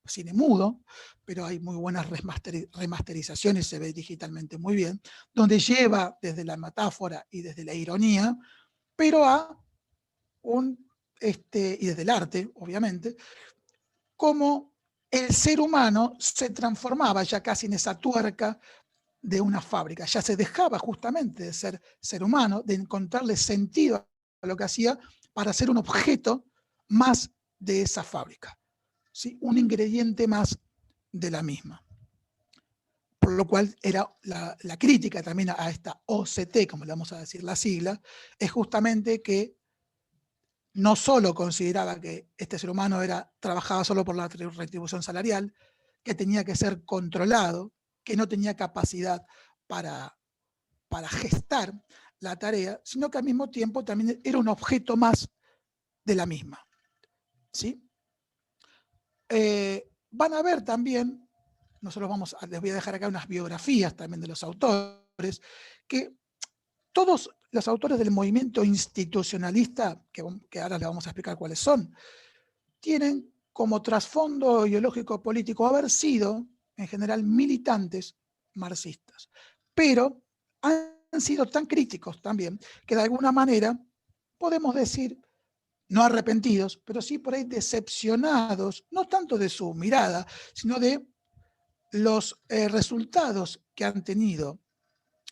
[SPEAKER 1] cine mudo, pero hay muy buenas remasterizaciones, se ve digitalmente muy bien, donde lleva desde la metáfora y desde la ironía, pero y desde el arte, obviamente, cómo el ser humano se transformaba ya casi en esa tuerca de una fábrica, ya se dejaba justamente de ser ser humano, de encontrarle sentido a lo que hacía para ser un objeto más de esa fábrica, ¿sí? Un ingrediente más de la misma. Por lo cual era la crítica también a esta OCT, como le vamos a decir la sigla, es justamente que no solo consideraba que este ser humano trabajaba solo por la retribución salarial, que tenía que ser controlado, que no tenía capacidad para gestar la tarea, sino que al mismo tiempo también era un objeto más de la misma. ¿Sí? Van a ver también, les voy a dejar acá unas biografías también de los autores, que todos los autores del movimiento institucionalista, que ahora les vamos a explicar cuáles son, tienen como trasfondo ideológico político haber sido, en general, militantes marxistas. pero han sido tan críticos también que de alguna manera podemos decir, no arrepentidos, pero sí por ahí decepcionados, no tanto de su mirada, sino de los resultados que han tenido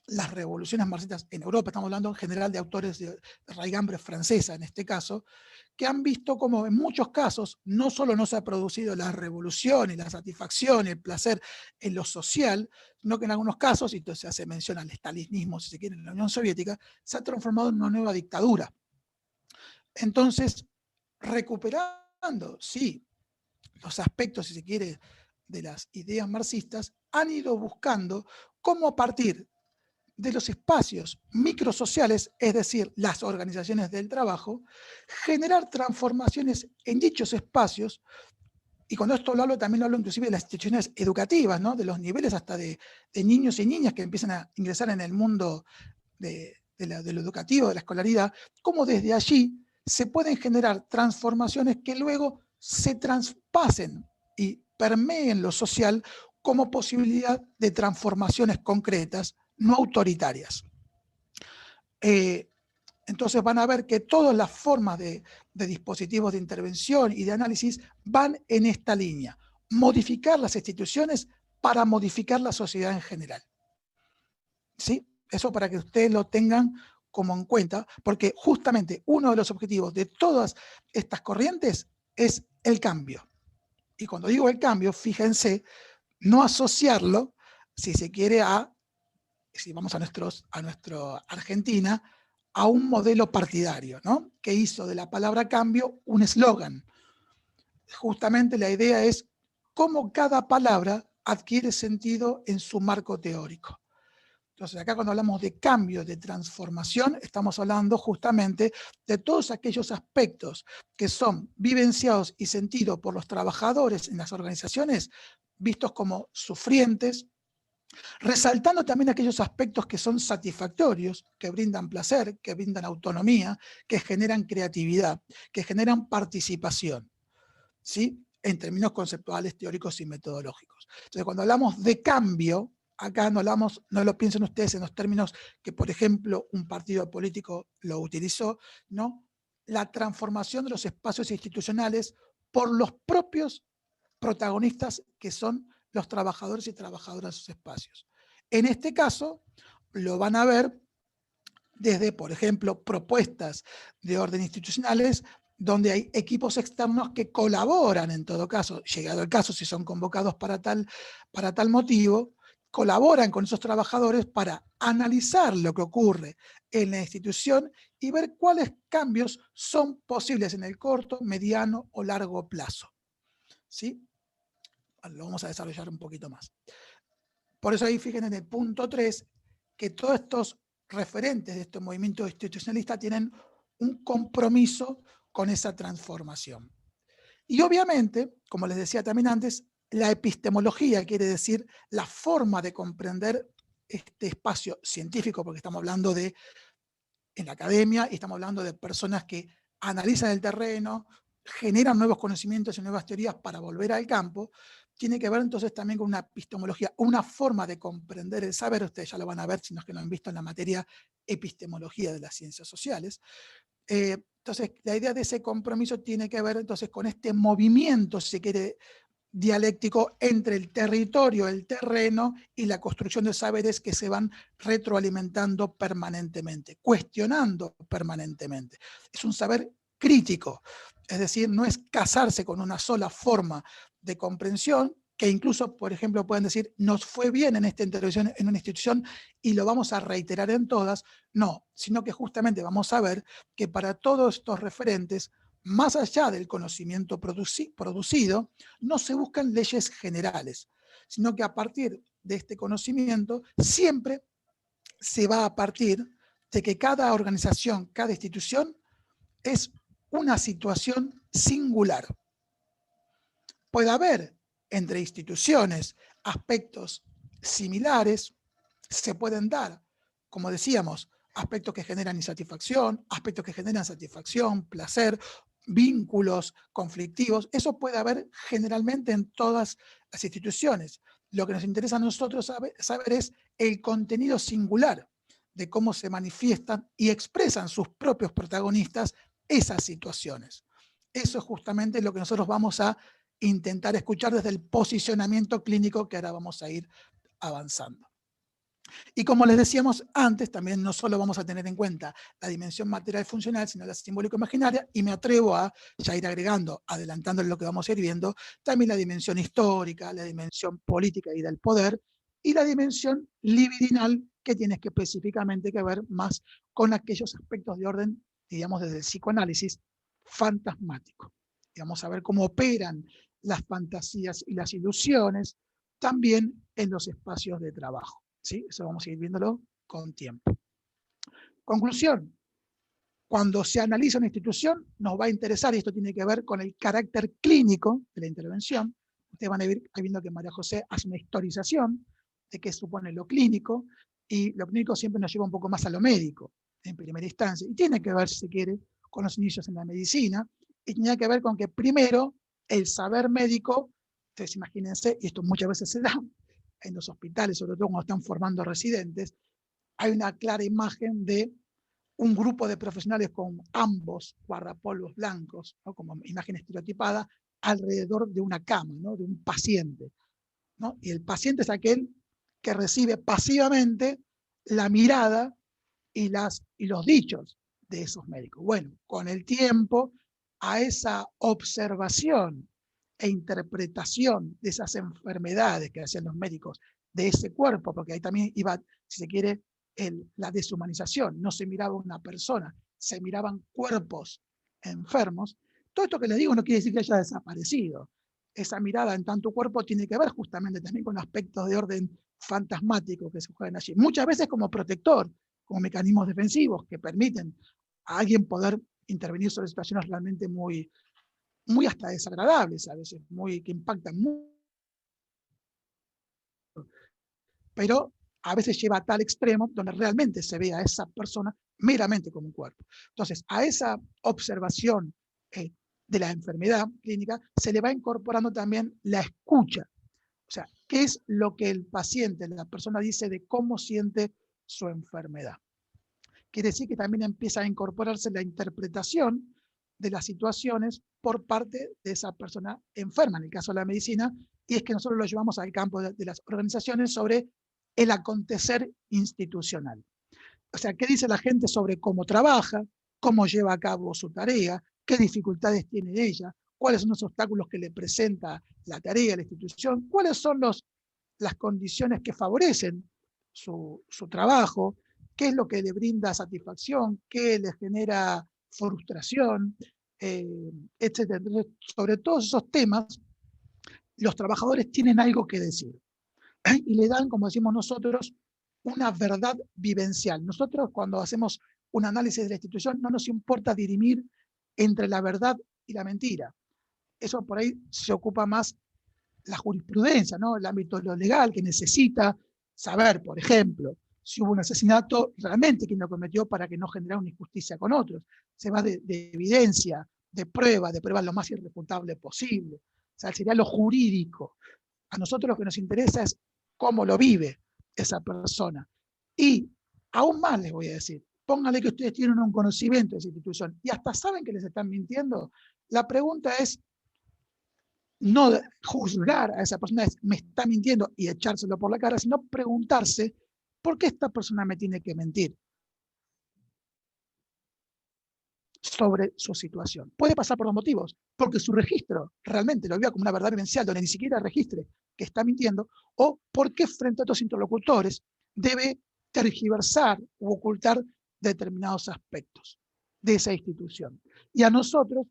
[SPEAKER 1] las revoluciones marxistas en Europa. Estamos hablando en general de autores de raigambre francesa, en este caso, que han visto como en muchos casos no solo no se ha producido la revolución y la satisfacción y el placer en lo social, sino que en algunos casos, y entonces se hace mención al estalinismo, si se quiere, en la Unión Soviética, se ha transformado en una nueva dictadura. Entonces, recuperando, sí, los aspectos, si se quiere, de las ideas marxistas, han ido buscando cómo a partir de los espacios microsociales, es decir, las organizaciones del trabajo, generar transformaciones en dichos espacios, y cuando esto lo hablo, también lo hablo inclusive de las instituciones educativas, ¿no? De los niveles hasta de niños y niñas que empiezan a ingresar en el mundo de lo educativo, de la escolaridad, cómo desde allí se pueden generar transformaciones que luego se traspasen y permeen lo social como posibilidad de transformaciones concretas, no autoritarias. Entonces van a ver que todas las formas de dispositivos de intervención y de análisis van en esta línea. Modificar las instituciones para modificar la sociedad en general. ¿Sí? Eso para que ustedes lo tengan como en cuenta, porque justamente uno de los objetivos de todas estas corrientes es el cambio. Y cuando digo el cambio, fíjense, no asociarlo, si se quiere, si vamos a nuestra Argentina, a un modelo partidario, ¿no? Que hizo de la palabra cambio un eslogan. Justamente la idea es cómo cada palabra adquiere sentido en su marco teórico. Entonces, acá cuando hablamos de cambio, de transformación, estamos hablando justamente de todos aquellos aspectos que son vivenciados y sentidos por los trabajadores en las organizaciones, vistos como sufrientes, resaltando también aquellos aspectos que son satisfactorios, que brindan placer, que brindan autonomía, que generan creatividad, que generan participación, ¿sí? En términos conceptuales, teóricos y metodológicos. Entonces, cuando hablamos de cambio, acá no lo piensen ustedes en los términos que, por ejemplo, un partido político lo utilizó, ¿no? La transformación de los espacios institucionales por los propios protagonistas que son los trabajadores y trabajadoras de esos espacios. En este caso, lo van a ver desde, por ejemplo, propuestas de orden institucionales, donde hay equipos externos que colaboran en todo caso, llegado el caso, si son convocados para tal motivo, colaboran con esos trabajadores para analizar lo que ocurre en la institución y ver cuáles cambios son posibles en el corto, mediano o largo plazo. ¿Sí? Lo vamos a desarrollar un poquito más. Por eso ahí fíjense en el punto 3 que todos estos referentes de estos movimientos institucionalistas tienen un compromiso con esa transformación. Y obviamente, como les decía también antes, la epistemología quiere decir la forma de comprender este espacio científico, porque estamos hablando de en la academia y estamos hablando de personas que analizan el terreno, generan nuevos conocimientos y nuevas teorías para volver al campo. Tiene que ver entonces también con una epistemología, una forma de comprender el saber. Ustedes ya lo van a ver si no es que lo han visto en la materia epistemología de las ciencias sociales. Entonces, la idea de ese compromiso tiene que ver entonces con este movimiento, si se quiere, dialéctico entre el territorio, el terreno y la construcción de saberes que se van retroalimentando permanentemente, cuestionando permanentemente. Es un saber crítico, es decir, no es casarse con una sola forma de comprensión, que incluso, por ejemplo, pueden decir, nos fue bien en esta intervención en una institución y lo vamos a reiterar en todas. No, sino que justamente vamos a ver que para todos estos referentes, más allá del conocimiento producido, no se buscan leyes generales, sino que a partir de este conocimiento siempre se va a partir de que cada organización, cada institución es una situación singular. Puede haber entre instituciones aspectos similares, se pueden dar, como decíamos, aspectos que generan insatisfacción, aspectos que generan satisfacción, placer, vínculos conflictivos. Eso puede haber generalmente en todas las instituciones. Lo que nos interesa a nosotros saber es el contenido singular de cómo se manifiestan y expresan sus propios protagonistas esas situaciones. Eso es justamente lo que nosotros vamos a intentar escuchar desde el posicionamiento clínico que ahora vamos a ir avanzando. Y como les decíamos antes, también no solo vamos a tener en cuenta la dimensión material funcional, sino la simbólico-imaginaria, y me atrevo a ya ir agregando, adelantando lo que vamos a ir viendo, también la dimensión histórica, la dimensión política y del poder, y la dimensión libidinal, que tiene específicamente que ver más con aquellos aspectos de orden, digamos, desde el psicoanálisis, fantasmático. Y vamos a ver cómo operan las fantasías y las ilusiones también en los espacios de trabajo. ¿Sí? Eso vamos a ir viéndolo con tiempo. Conclusión. Cuando se analiza una institución, nos va a interesar, y esto tiene que ver con el carácter clínico de la intervención. Ustedes van a ir viendo que María José hace una historización de qué supone lo clínico, y lo clínico siempre nos lleva un poco más a lo médico, en primera instancia. Y tiene que ver, si se quiere, con los inicios en la medicina, y tiene que ver con que primero el saber médico, ustedes imagínense, y esto muchas veces se da, en los hospitales, sobre todo cuando están formando residentes, hay una clara imagen de un grupo de profesionales con ambos guardapolvos blancos, ¿no? Como imagen estereotipada, alrededor de una cama, ¿no? De un paciente, ¿no? Y el paciente es aquel que recibe pasivamente la mirada y los dichos de esos médicos. Bueno, con el tiempo, a esa observación e interpretación de esas enfermedades que hacían los médicos de ese cuerpo, porque ahí también iba, si se quiere, la deshumanización. No se miraba una persona, se miraban cuerpos enfermos. Todo esto que les digo no quiere decir que haya desaparecido. Esa mirada en tanto cuerpo tiene que ver justamente también con aspectos de orden fantasmático que se juegan allí. Muchas veces como protector, como mecanismos defensivos que permiten a alguien poder intervenir sobre situaciones realmente muy hasta desagradables a veces, que impactan mucho, pero a veces lleva a tal extremo donde realmente se ve a esa persona meramente como un cuerpo. Entonces, a esa observación de la enfermedad clínica se le va incorporando también la escucha. O sea, ¿qué es lo que el paciente, la persona dice de cómo siente su enfermedad? Quiere decir que también empieza a incorporarse la interpretación de las situaciones por parte de esa persona enferma, en el caso de la medicina, y es que nosotros lo llevamos al campo de las organizaciones sobre el acontecer institucional. O sea, ¿qué dice la gente sobre cómo trabaja, cómo lleva a cabo su tarea, qué dificultades tiene ella, cuáles son los obstáculos que le presenta la tarea, la institución, cuáles son las condiciones que favorecen su trabajo, qué es lo que le brinda satisfacción, qué le genera frustración, etc. Entonces, sobre todos esos temas, los trabajadores tienen algo que decir. Y le dan, como decimos nosotros, una verdad vivencial. Nosotros, cuando hacemos un análisis de la institución, no nos importa dirimir entre la verdad y la mentira. Eso por ahí se ocupa más la jurisprudencia, ¿no? El ámbito de lo legal, que necesita saber, por ejemplo, si hubo un asesinato, realmente quién lo cometió para que no generara una injusticia con otros. Se va de evidencia, de prueba lo más irrefutable posible. O sea, sería lo jurídico. A nosotros lo que nos interesa es cómo lo vive esa persona. Y aún más les voy a decir, pónganle que ustedes tienen un conocimiento de esa institución y hasta saben que les están mintiendo. La pregunta es no juzgar a esa persona, me está mintiendo y echárselo por la cara, sino preguntarse ¿por qué esta persona me tiene que mentir sobre su situación? Puede pasar por dos motivos, porque su registro realmente lo vio como una verdad vivencial donde ni siquiera registre que está mintiendo, o porque frente a otros interlocutores debe tergiversar u ocultar determinados aspectos de esa institución. Y a nosotros,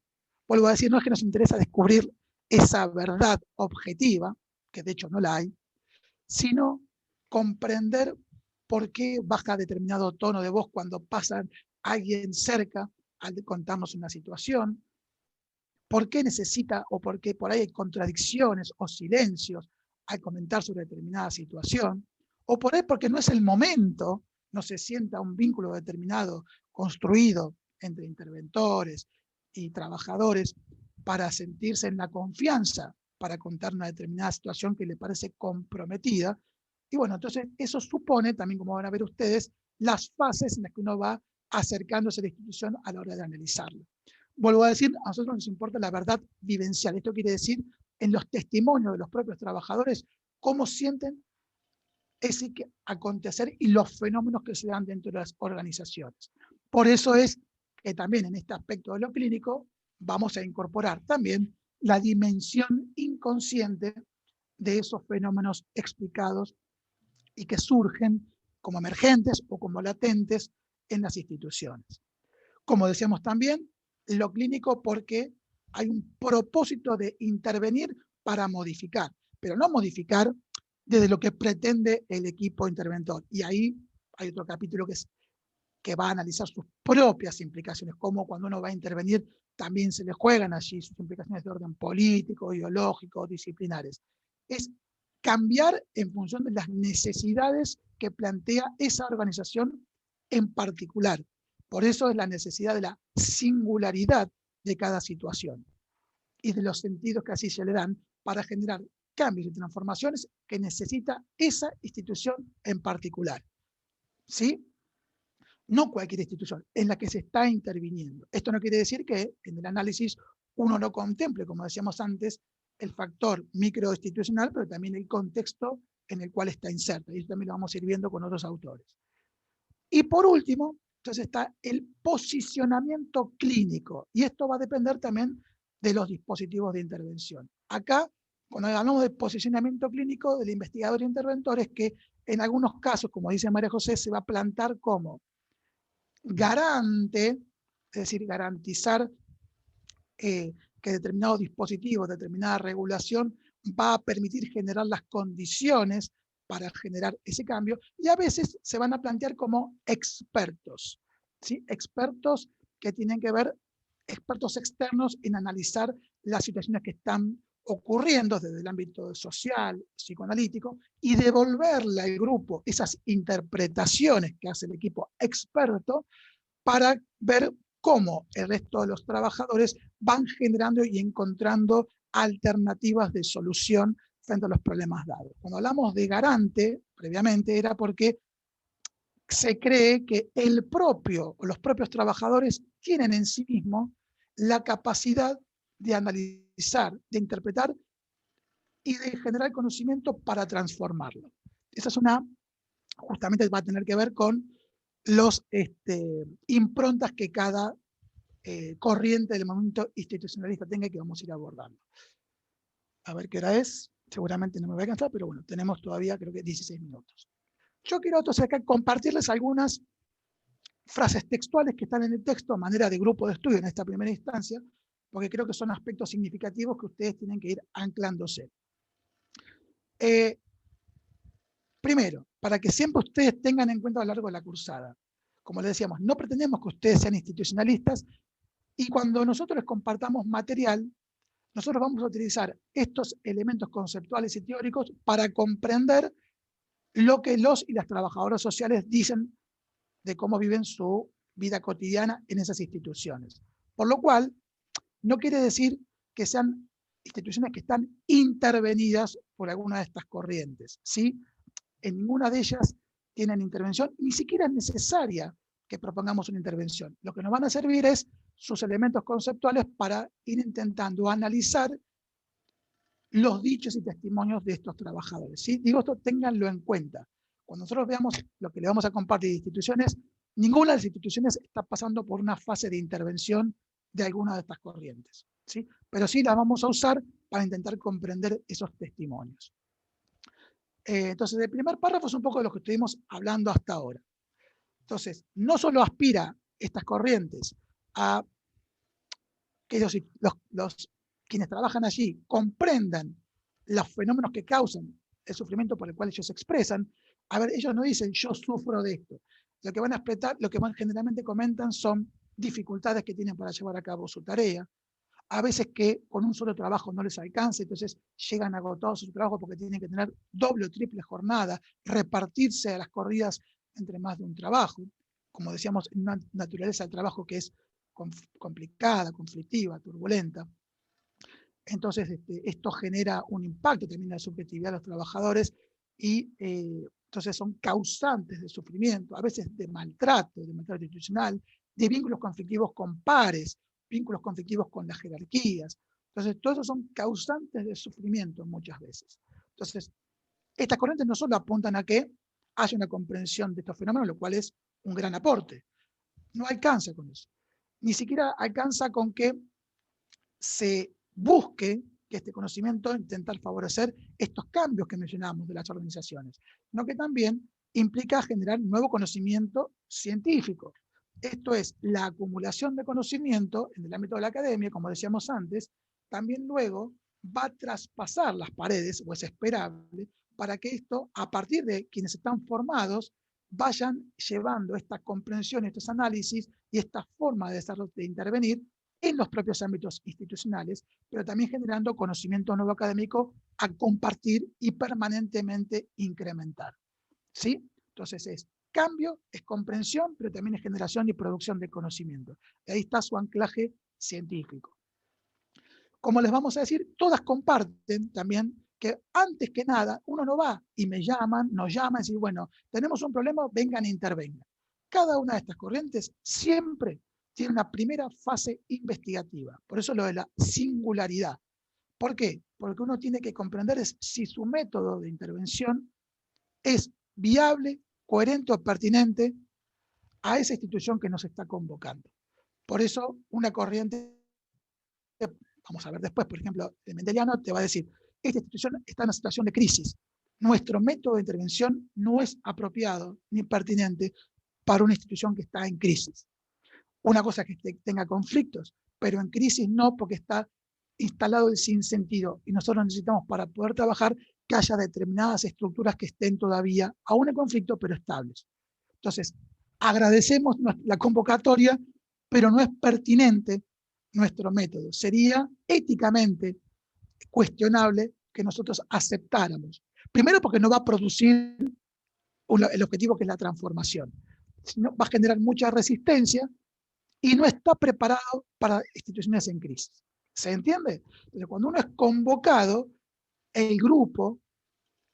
[SPEAKER 1] vuelvo a decir, no es que nos interesa descubrir esa verdad objetiva, que de hecho no la hay, sino comprender por qué baja determinado tono de voz cuando pasa alguien cerca al contarnos una situación, por qué necesita o por qué por ahí hay contradicciones o silencios al comentar sobre determinada situación, o por ahí porque no es el momento, no se sienta un vínculo determinado construido entre interventores y trabajadores para sentirse en la confianza para contar una determinada situación que le parece comprometida. Y bueno, entonces eso supone también, como van a ver ustedes, las fases en las que uno va acercándose a la institución a la hora de analizarla. Vuelvo a decir, a nosotros nos importa la verdad vivencial. Esto quiere decir, en los testimonios de los propios trabajadores, cómo sienten ese acontecer y los fenómenos que se dan dentro de las organizaciones. Por eso es que también en este aspecto de lo clínico vamos a incorporar también la dimensión inconsciente de esos fenómenos explicados y que surgen como emergentes o como latentes en las instituciones. Como decíamos también, lo clínico porque hay un propósito de intervenir para modificar, pero no modificar desde lo que pretende el equipo interventor. Y ahí hay otro capítulo que va a analizar sus propias implicaciones, como cuando uno va a intervenir también se le juegan allí sus implicaciones de orden político, ideológico, disciplinares. Es cambiar en función de las necesidades que plantea esa organización en particular. Por eso es la necesidad de la singularidad de cada situación y de los sentidos que así se le dan para generar cambios y transformaciones que necesita esa institución en particular. ¿Sí? No cualquier institución en la que se está interviniendo. Esto no quiere decir que en el análisis uno no contemple, como decíamos antes, el factor microinstitucional, pero también el contexto en el cual está inserta. Y eso también lo vamos a ir viendo con otros autores. Y por último, entonces está el posicionamiento clínico. Y esto va a depender también de los dispositivos de intervención. Acá, cuando hablamos de posicionamiento clínico del investigador e interventor, es que en algunos casos, como dice María José, se va a plantar como garante, es decir, garantizar que determinado dispositivo, determinada regulación va a permitir generar las condiciones para generar ese cambio, y a veces se van a plantear como expertos, ¿sí? Expertos que tienen que ver, expertos externos en analizar las situaciones que están ocurriendo desde el ámbito social, psicoanalítico, y devolverle al grupo esas interpretaciones que hace el equipo experto para ver cómo el resto de los trabajadores van generando y encontrando alternativas de solución frente a los problemas dados. Cuando hablamos de garante, previamente, era porque se cree que el propio o los propios trabajadores tienen en sí mismos la capacidad de analizar, de interpretar y de generar conocimiento para transformarlo. Esa es justamente va a tener que ver con los improntas que cada corriente del movimiento institucionalista tenga, que vamos a ir abordando. A ver qué hora es, seguramente no me voy a alcanzar, pero bueno, tenemos todavía creo que 16 minutos. Yo quiero entonces acá compartirles algunas frases textuales que están en el texto a manera de grupo de estudio en esta primera instancia, porque creo que son aspectos significativos que ustedes tienen que ir anclándose. Primero, para que siempre ustedes tengan en cuenta a lo largo de la cursada, como les decíamos, no pretendemos que ustedes sean institucionalistas, y cuando nosotros les compartamos material, nosotros vamos a utilizar estos elementos conceptuales y teóricos para comprender lo que los y las trabajadoras sociales dicen de cómo viven su vida cotidiana en esas instituciones. Por lo cual, no quiere decir que sean instituciones que están intervenidas por alguna de estas corrientes, ¿sí? En ninguna de ellas tienen intervención, ni siquiera es necesaria que propongamos una intervención. Lo que nos van a servir es sus elementos conceptuales para ir intentando analizar los dichos y testimonios de estos trabajadores, ¿sí? Digo esto, ténganlo en cuenta. Cuando nosotros veamos lo que le vamos a compartir de instituciones, ninguna de las instituciones está pasando por una fase de intervención de alguna de estas corrientes, ¿sí? Pero sí las vamos a usar para intentar comprender esos testimonios. Entonces, el primer párrafo es un poco de lo que estuvimos hablando hasta ahora. Entonces, no solo aspira estas corrientes a que quienes trabajan allí comprendan los fenómenos que causan el sufrimiento por el cual ellos se expresan. A ver, ellos no dicen yo sufro de esto. Lo que van a expresar, lo que generalmente comentan son dificultades que tienen para llevar a cabo su tarea. A veces que con un solo trabajo no les alcanza, entonces llegan agotados su trabajo porque tienen que tener doble o triple jornada, repartirse a las corridas entre más de un trabajo. Como decíamos, una naturaleza del trabajo que es complicada, conflictiva, turbulenta. Entonces, esto genera un impacto también en la subjetividad de los trabajadores y entonces son causantes de sufrimiento, a veces de maltrato institucional, de vínculos conflictivos con pares, vínculos conflictivos con las jerarquías. Entonces, todos esos son causantes de sufrimiento muchas veces. Entonces, estas corrientes no solo apuntan a que haya una comprensión de estos fenómenos, lo cual es un gran aporte. No alcanza con eso. Ni siquiera alcanza con que se busque que este conocimiento intentar favorecer estos cambios que mencionamos de las organizaciones, sino que también implica generar nuevo conocimiento científico. Esto es, la acumulación de conocimiento en el ámbito de la academia, como decíamos antes, también luego va a traspasar las paredes, o es esperable, para que esto, a partir de quienes están formados, vayan llevando esta comprensión, estos análisis y esta forma de intervenir en los propios ámbitos institucionales, pero también generando conocimiento nuevo académico a compartir y permanentemente incrementar. ¿Sí? Entonces es cambio, es comprensión, pero también es generación y producción de conocimiento. Y ahí está su anclaje científico. Como les vamos a decir, todas comparten también que antes que nada uno no va y nos llaman y dicen, bueno, tenemos un problema, vengan e intervengan. Cada una de estas corrientes siempre tiene una primera fase investigativa. Por eso lo de la singularidad. ¿Por qué? Porque uno tiene que comprender si su método de intervención es viable, coherente o pertinente a esa institución que nos está convocando. Por eso una corriente, vamos a ver después, por ejemplo, el mendeliano te va a decir, esta institución está en una situación de crisis. Nuestro método de intervención no es apropiado ni pertinente para una institución que está en crisis. Una cosa es que tenga conflictos, pero en crisis no, porque está instalado el sinsentido y nosotros necesitamos, para poder trabajar, que haya determinadas estructuras que estén todavía aún en conflicto, pero estables. Entonces, agradecemos la convocatoria, pero no es pertinente nuestro método. Sería éticamente cuestionable que nosotros aceptáramos. Primero, porque no va a producir el objetivo, que es la transformación. Sino va a generar mucha resistencia y no está preparado para instituciones en crisis. ¿Se entiende? Entonces, cuando uno es convocado, el grupo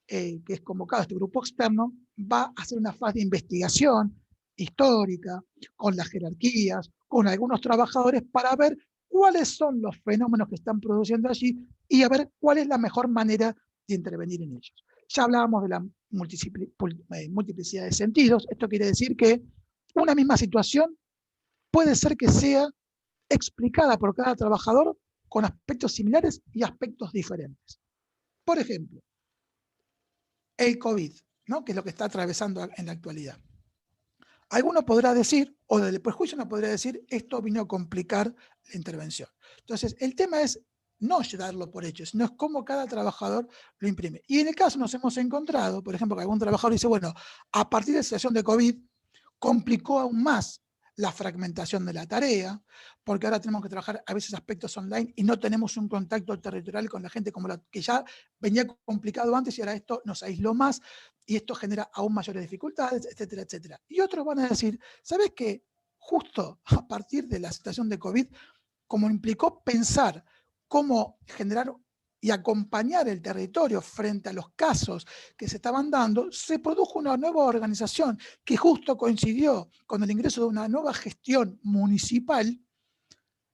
[SPEAKER 1] que es convocado, este grupo externo, va a hacer una fase de investigación histórica, con las jerarquías, con algunos trabajadores, para ver cuáles son los fenómenos que están produciendo allí y a ver cuál es la mejor manera de intervenir en ellos. Ya hablábamos de la multiplicidad de sentidos. Esto quiere decir que una misma situación puede ser que sea explicada por cada trabajador con aspectos similares y aspectos diferentes. Por ejemplo, el COVID, ¿no? Que es lo que está atravesando en la actualidad. Alguno podrá decir, o desde el prejuicio uno podría decir, esto vino a complicar la intervención. Entonces, el tema es no darlo por hecho, sino es cómo cada trabajador lo imprime. Y en el caso nos hemos encontrado, por ejemplo, que algún trabajador dice, bueno, a partir de la situación de COVID, complicó aún más la fragmentación de la tarea, porque ahora tenemos que trabajar a veces aspectos online y no tenemos un contacto territorial con la gente como la que ya venía complicado antes, y ahora esto nos aisló más y esto genera aún mayores dificultades, etcétera, etcétera. Y otros van a decir, ¿sabes qué? Justo a partir de la situación de COVID, como implicó pensar cómo generar y acompañar el territorio frente a los casos que se estaban dando, se produjo una nueva organización que justo coincidió con el ingreso de una nueva gestión municipal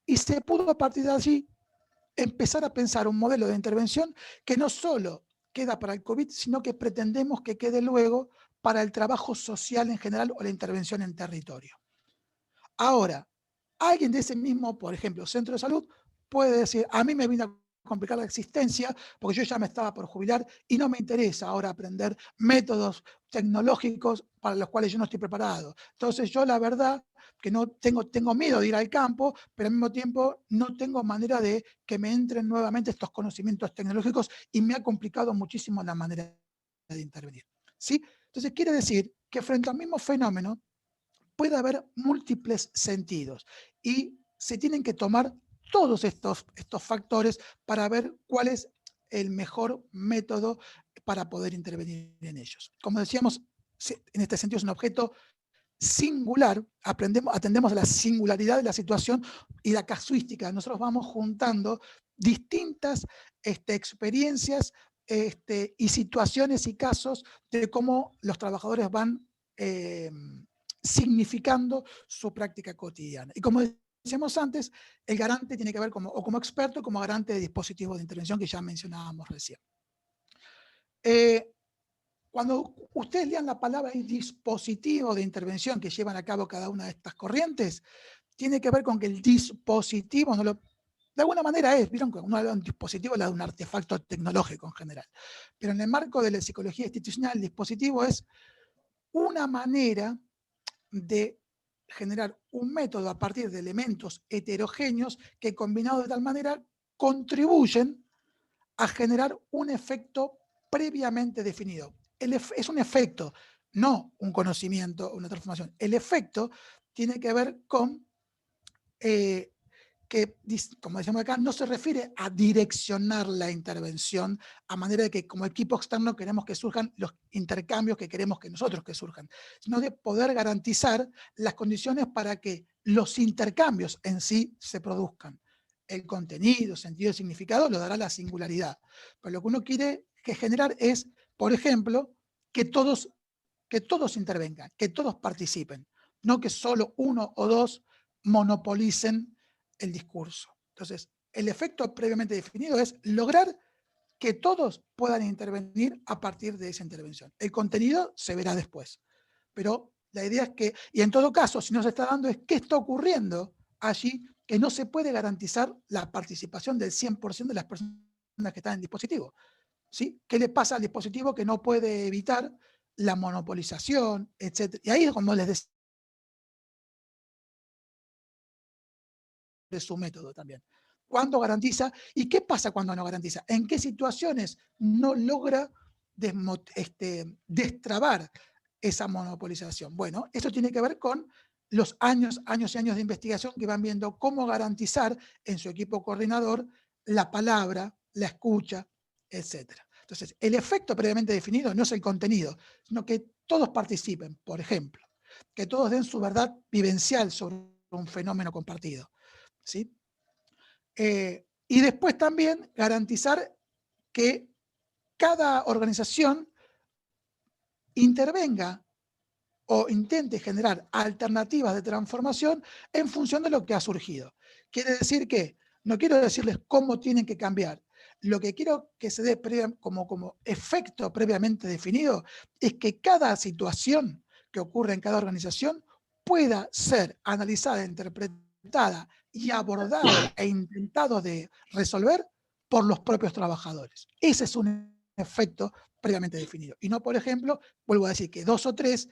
[SPEAKER 1] y se pudo a partir de allí empezar a pensar un modelo de intervención que no solo queda para el COVID, sino que pretendemos que quede luego para el trabajo social en general o la intervención en territorio. Ahora, alguien de ese mismo, por ejemplo, centro de salud, puede decir, a mí me vino a complicar la existencia porque yo ya me estaba por jubilar y no me interesa ahora aprender métodos tecnológicos para los cuales yo no estoy preparado. Entonces yo la verdad que no tengo miedo de ir al campo, pero al mismo tiempo no tengo manera de que me entren nuevamente estos conocimientos tecnológicos y me ha complicado muchísimo la manera de intervenir. ¿Sí? Entonces quiere decir que frente al mismo fenómeno puede haber múltiples sentidos y se tienen que tomar todos estos factores para ver cuál es el mejor método para poder intervenir en ellos. Como decíamos, en este sentido es un objeto singular, atendemos a la singularidad de la situación y la casuística. Nosotros vamos juntando distintas experiencias y situaciones y casos de cómo los trabajadores van significando su práctica cotidiana. Y como decíamos antes, el garante tiene que ver como experto, como garante de dispositivos de intervención que ya mencionábamos recién. Cuando ustedes lean la palabra dispositivo de intervención que llevan a cabo cada una de estas corrientes, tiene que ver con que el dispositivo, de alguna manera vieron que uno habla de un dispositivo, habla de un artefacto tecnológico en general, pero en el marco de la psicología institucional, el dispositivo es una manera de generar un método a partir de elementos heterogéneos que combinados de tal manera contribuyen a generar un efecto previamente definido. Es un efecto, no un conocimiento, una transformación. El efecto tiene que ver con que, como decíamos acá, no se refiere a direccionar la intervención a manera de que como equipo externo queremos que surjan los intercambios que queremos que nosotros que surjan, sino de poder garantizar las condiciones para que los intercambios en sí se produzcan. El contenido, sentido y significado lo dará la singularidad. Pero lo que uno quiere generar es, por ejemplo, que todos intervengan, que todos participen, no que solo uno o dos monopolicen el discurso. Entonces, el efecto previamente definido es lograr que todos puedan intervenir a partir de esa intervención. El contenido se verá después, pero la idea es que, y en todo caso, si no se está dando, es qué está ocurriendo allí, que no se puede garantizar la participación del 100% de las personas que están en el dispositivo. ¿Sí? ¿Qué le pasa al dispositivo que no puede evitar la monopolización, etcétera? Y ahí es como les decía, de su método también. ¿Cuándo garantiza? ¿Y qué pasa cuando no garantiza? ¿En qué situaciones no logra destrabar esa monopolización? Bueno, eso tiene que ver con los años y años de investigación que van viendo cómo garantizar en su equipo coordinador la palabra, la escucha, etcétera. Entonces, el efecto previamente definido no es el contenido, sino que todos participen, por ejemplo, que todos den su verdad vivencial sobre un fenómeno compartido. ¿Sí? Y después también garantizar que cada organización intervenga o intente generar alternativas de transformación en función de lo que ha surgido. Quiere decir que no quiero decirles cómo tienen que cambiar. Lo que quiero que se dé como efecto previamente definido es que cada situación que ocurre en cada organización pueda ser analizada, interpretada y abordada e intentado de resolver por los propios trabajadores. Ese es un efecto previamente definido. Y no, por ejemplo, vuelvo a decir que 2 o 3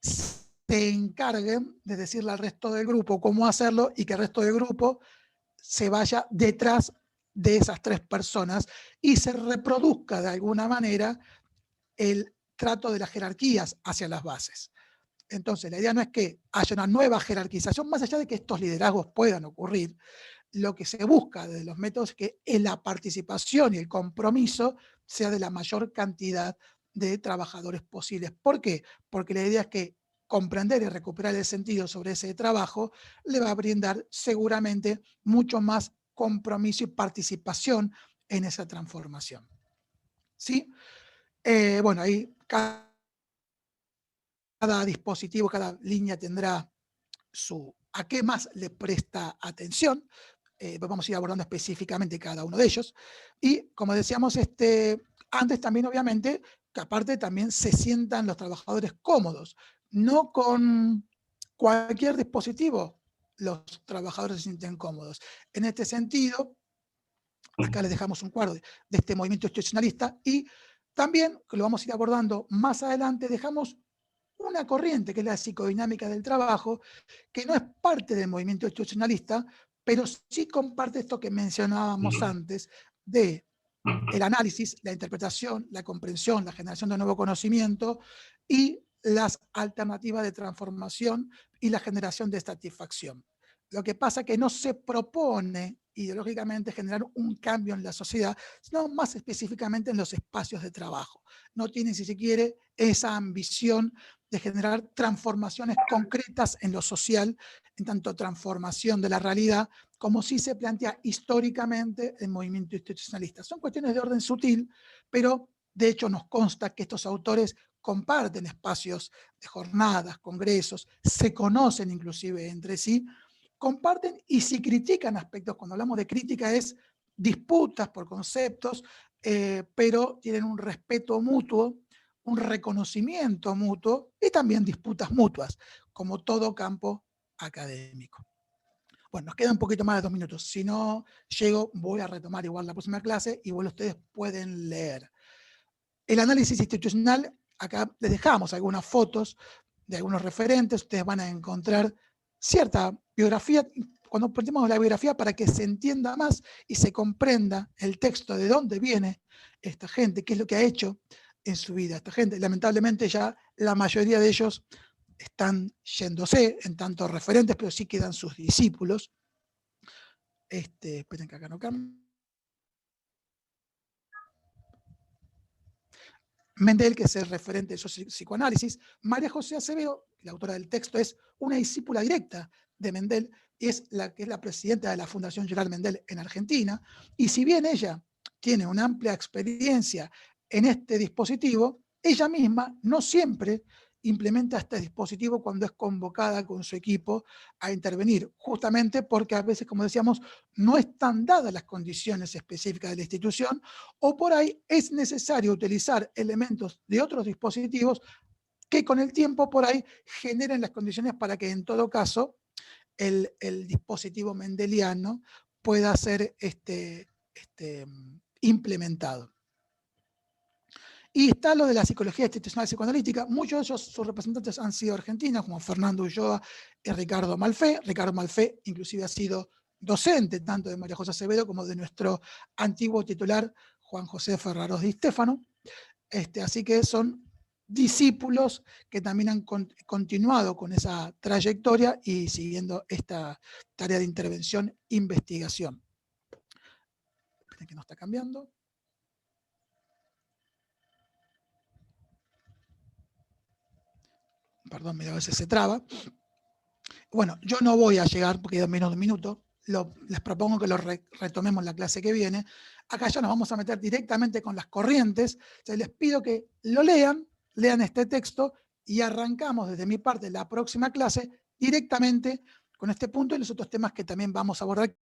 [SPEAKER 1] se encarguen de decirle al resto del grupo cómo hacerlo y que el resto del grupo se vaya detrás de esas 3 personas y se reproduzca de alguna manera el trato de las jerarquías hacia las bases. Entonces, la idea no es que haya una nueva jerarquización, más allá de que estos liderazgos puedan ocurrir, lo que se busca desde los métodos es que la participación y el compromiso sea de la mayor cantidad de trabajadores posibles. ¿Por qué? Porque la idea es que comprender y recuperar el sentido sobre ese trabajo le va a brindar seguramente mucho más compromiso y participación en esa transformación. ¿Sí? Bueno, ahí cada dispositivo, cada línea tendrá a qué más le presta atención. Vamos a ir abordando específicamente cada uno de ellos. Y como decíamos antes también, obviamente, que aparte también se sientan los trabajadores cómodos. No con cualquier dispositivo los trabajadores se sienten cómodos. En este sentido, acá les dejamos un cuadro de este movimiento institucionalista y también, que lo vamos a ir abordando más adelante, dejamos una corriente que es la psicodinámica del trabajo, que no es parte del movimiento institucionalista, pero sí comparte esto que mencionábamos antes de el análisis, la interpretación, la comprensión, la generación de nuevo conocimiento y las alternativas de transformación y la generación de satisfacción. Lo que pasa es que no se propone ideológicamente generar un cambio en la sociedad, sino más específicamente en los espacios de trabajo. No tiene, si se quiere, esa ambición de generar transformaciones concretas en lo social, en tanto transformación de la realidad, como sí se plantea históricamente el movimiento institucionalista. Son cuestiones de orden sutil, pero de hecho nos consta que estos autores comparten espacios de jornadas, congresos, se conocen inclusive entre sí, comparten y si critican aspectos, cuando hablamos de crítica es disputas por conceptos, pero tienen un respeto mutuo, un reconocimiento mutuo y también disputas mutuas, como todo campo académico. Bueno, nos queda un poquito más de 2 minutos. Si no llego, voy a retomar igual la próxima clase, igual ustedes pueden leer. El análisis institucional, acá les dejamos algunas fotos de algunos referentes, ustedes van a encontrar cierta biografía, cuando partimos de la biografía para que se entienda más y se comprenda el texto de dónde viene esta gente, qué es lo que ha hecho en su vida. Esta gente, lamentablemente ya la mayoría de ellos están yéndose en tanto referentes, pero sí quedan sus discípulos. Esperen que acá no cambie. Mendel, que es el referente de su psicoanálisis. María José Acevedo, la autora del texto, es una discípula directa de Mendel, y es la que es la presidenta de la Fundación Gerard Mendel en Argentina, y si bien ella tiene una amplia experiencia en este dispositivo, ella misma no siempre implementa este dispositivo cuando es convocada con su equipo a intervenir, justamente porque a veces, como decíamos, no están dadas las condiciones específicas de la institución, o por ahí es necesario utilizar elementos de otros dispositivos que con el tiempo por ahí generen las condiciones para que en todo caso el dispositivo mendeliano pueda ser implementado. Y está lo de la psicología institucional psicoanalítica. Muchos de ellos, sus representantes han sido argentinos, como Fernando Ulloa y Ricardo Malfé. Ricardo Malfé inclusive ha sido docente tanto de María José Acevedo como de nuestro antiguo titular, Juan José Ferraros Di Stéfano. Así que son discípulos que también han continuado con esa trayectoria y siguiendo esta tarea de intervención, investigación. Esperen que no está cambiando. Perdón, a veces se traba. Bueno, yo no voy a llegar porque queda menos de un minuto. Les propongo que lo retomemos la clase que viene. Acá ya nos vamos a meter directamente con las corrientes. Entonces les pido que lo lean este texto y arrancamos desde mi parte la próxima clase directamente con este punto y los otros temas que también vamos a abordar.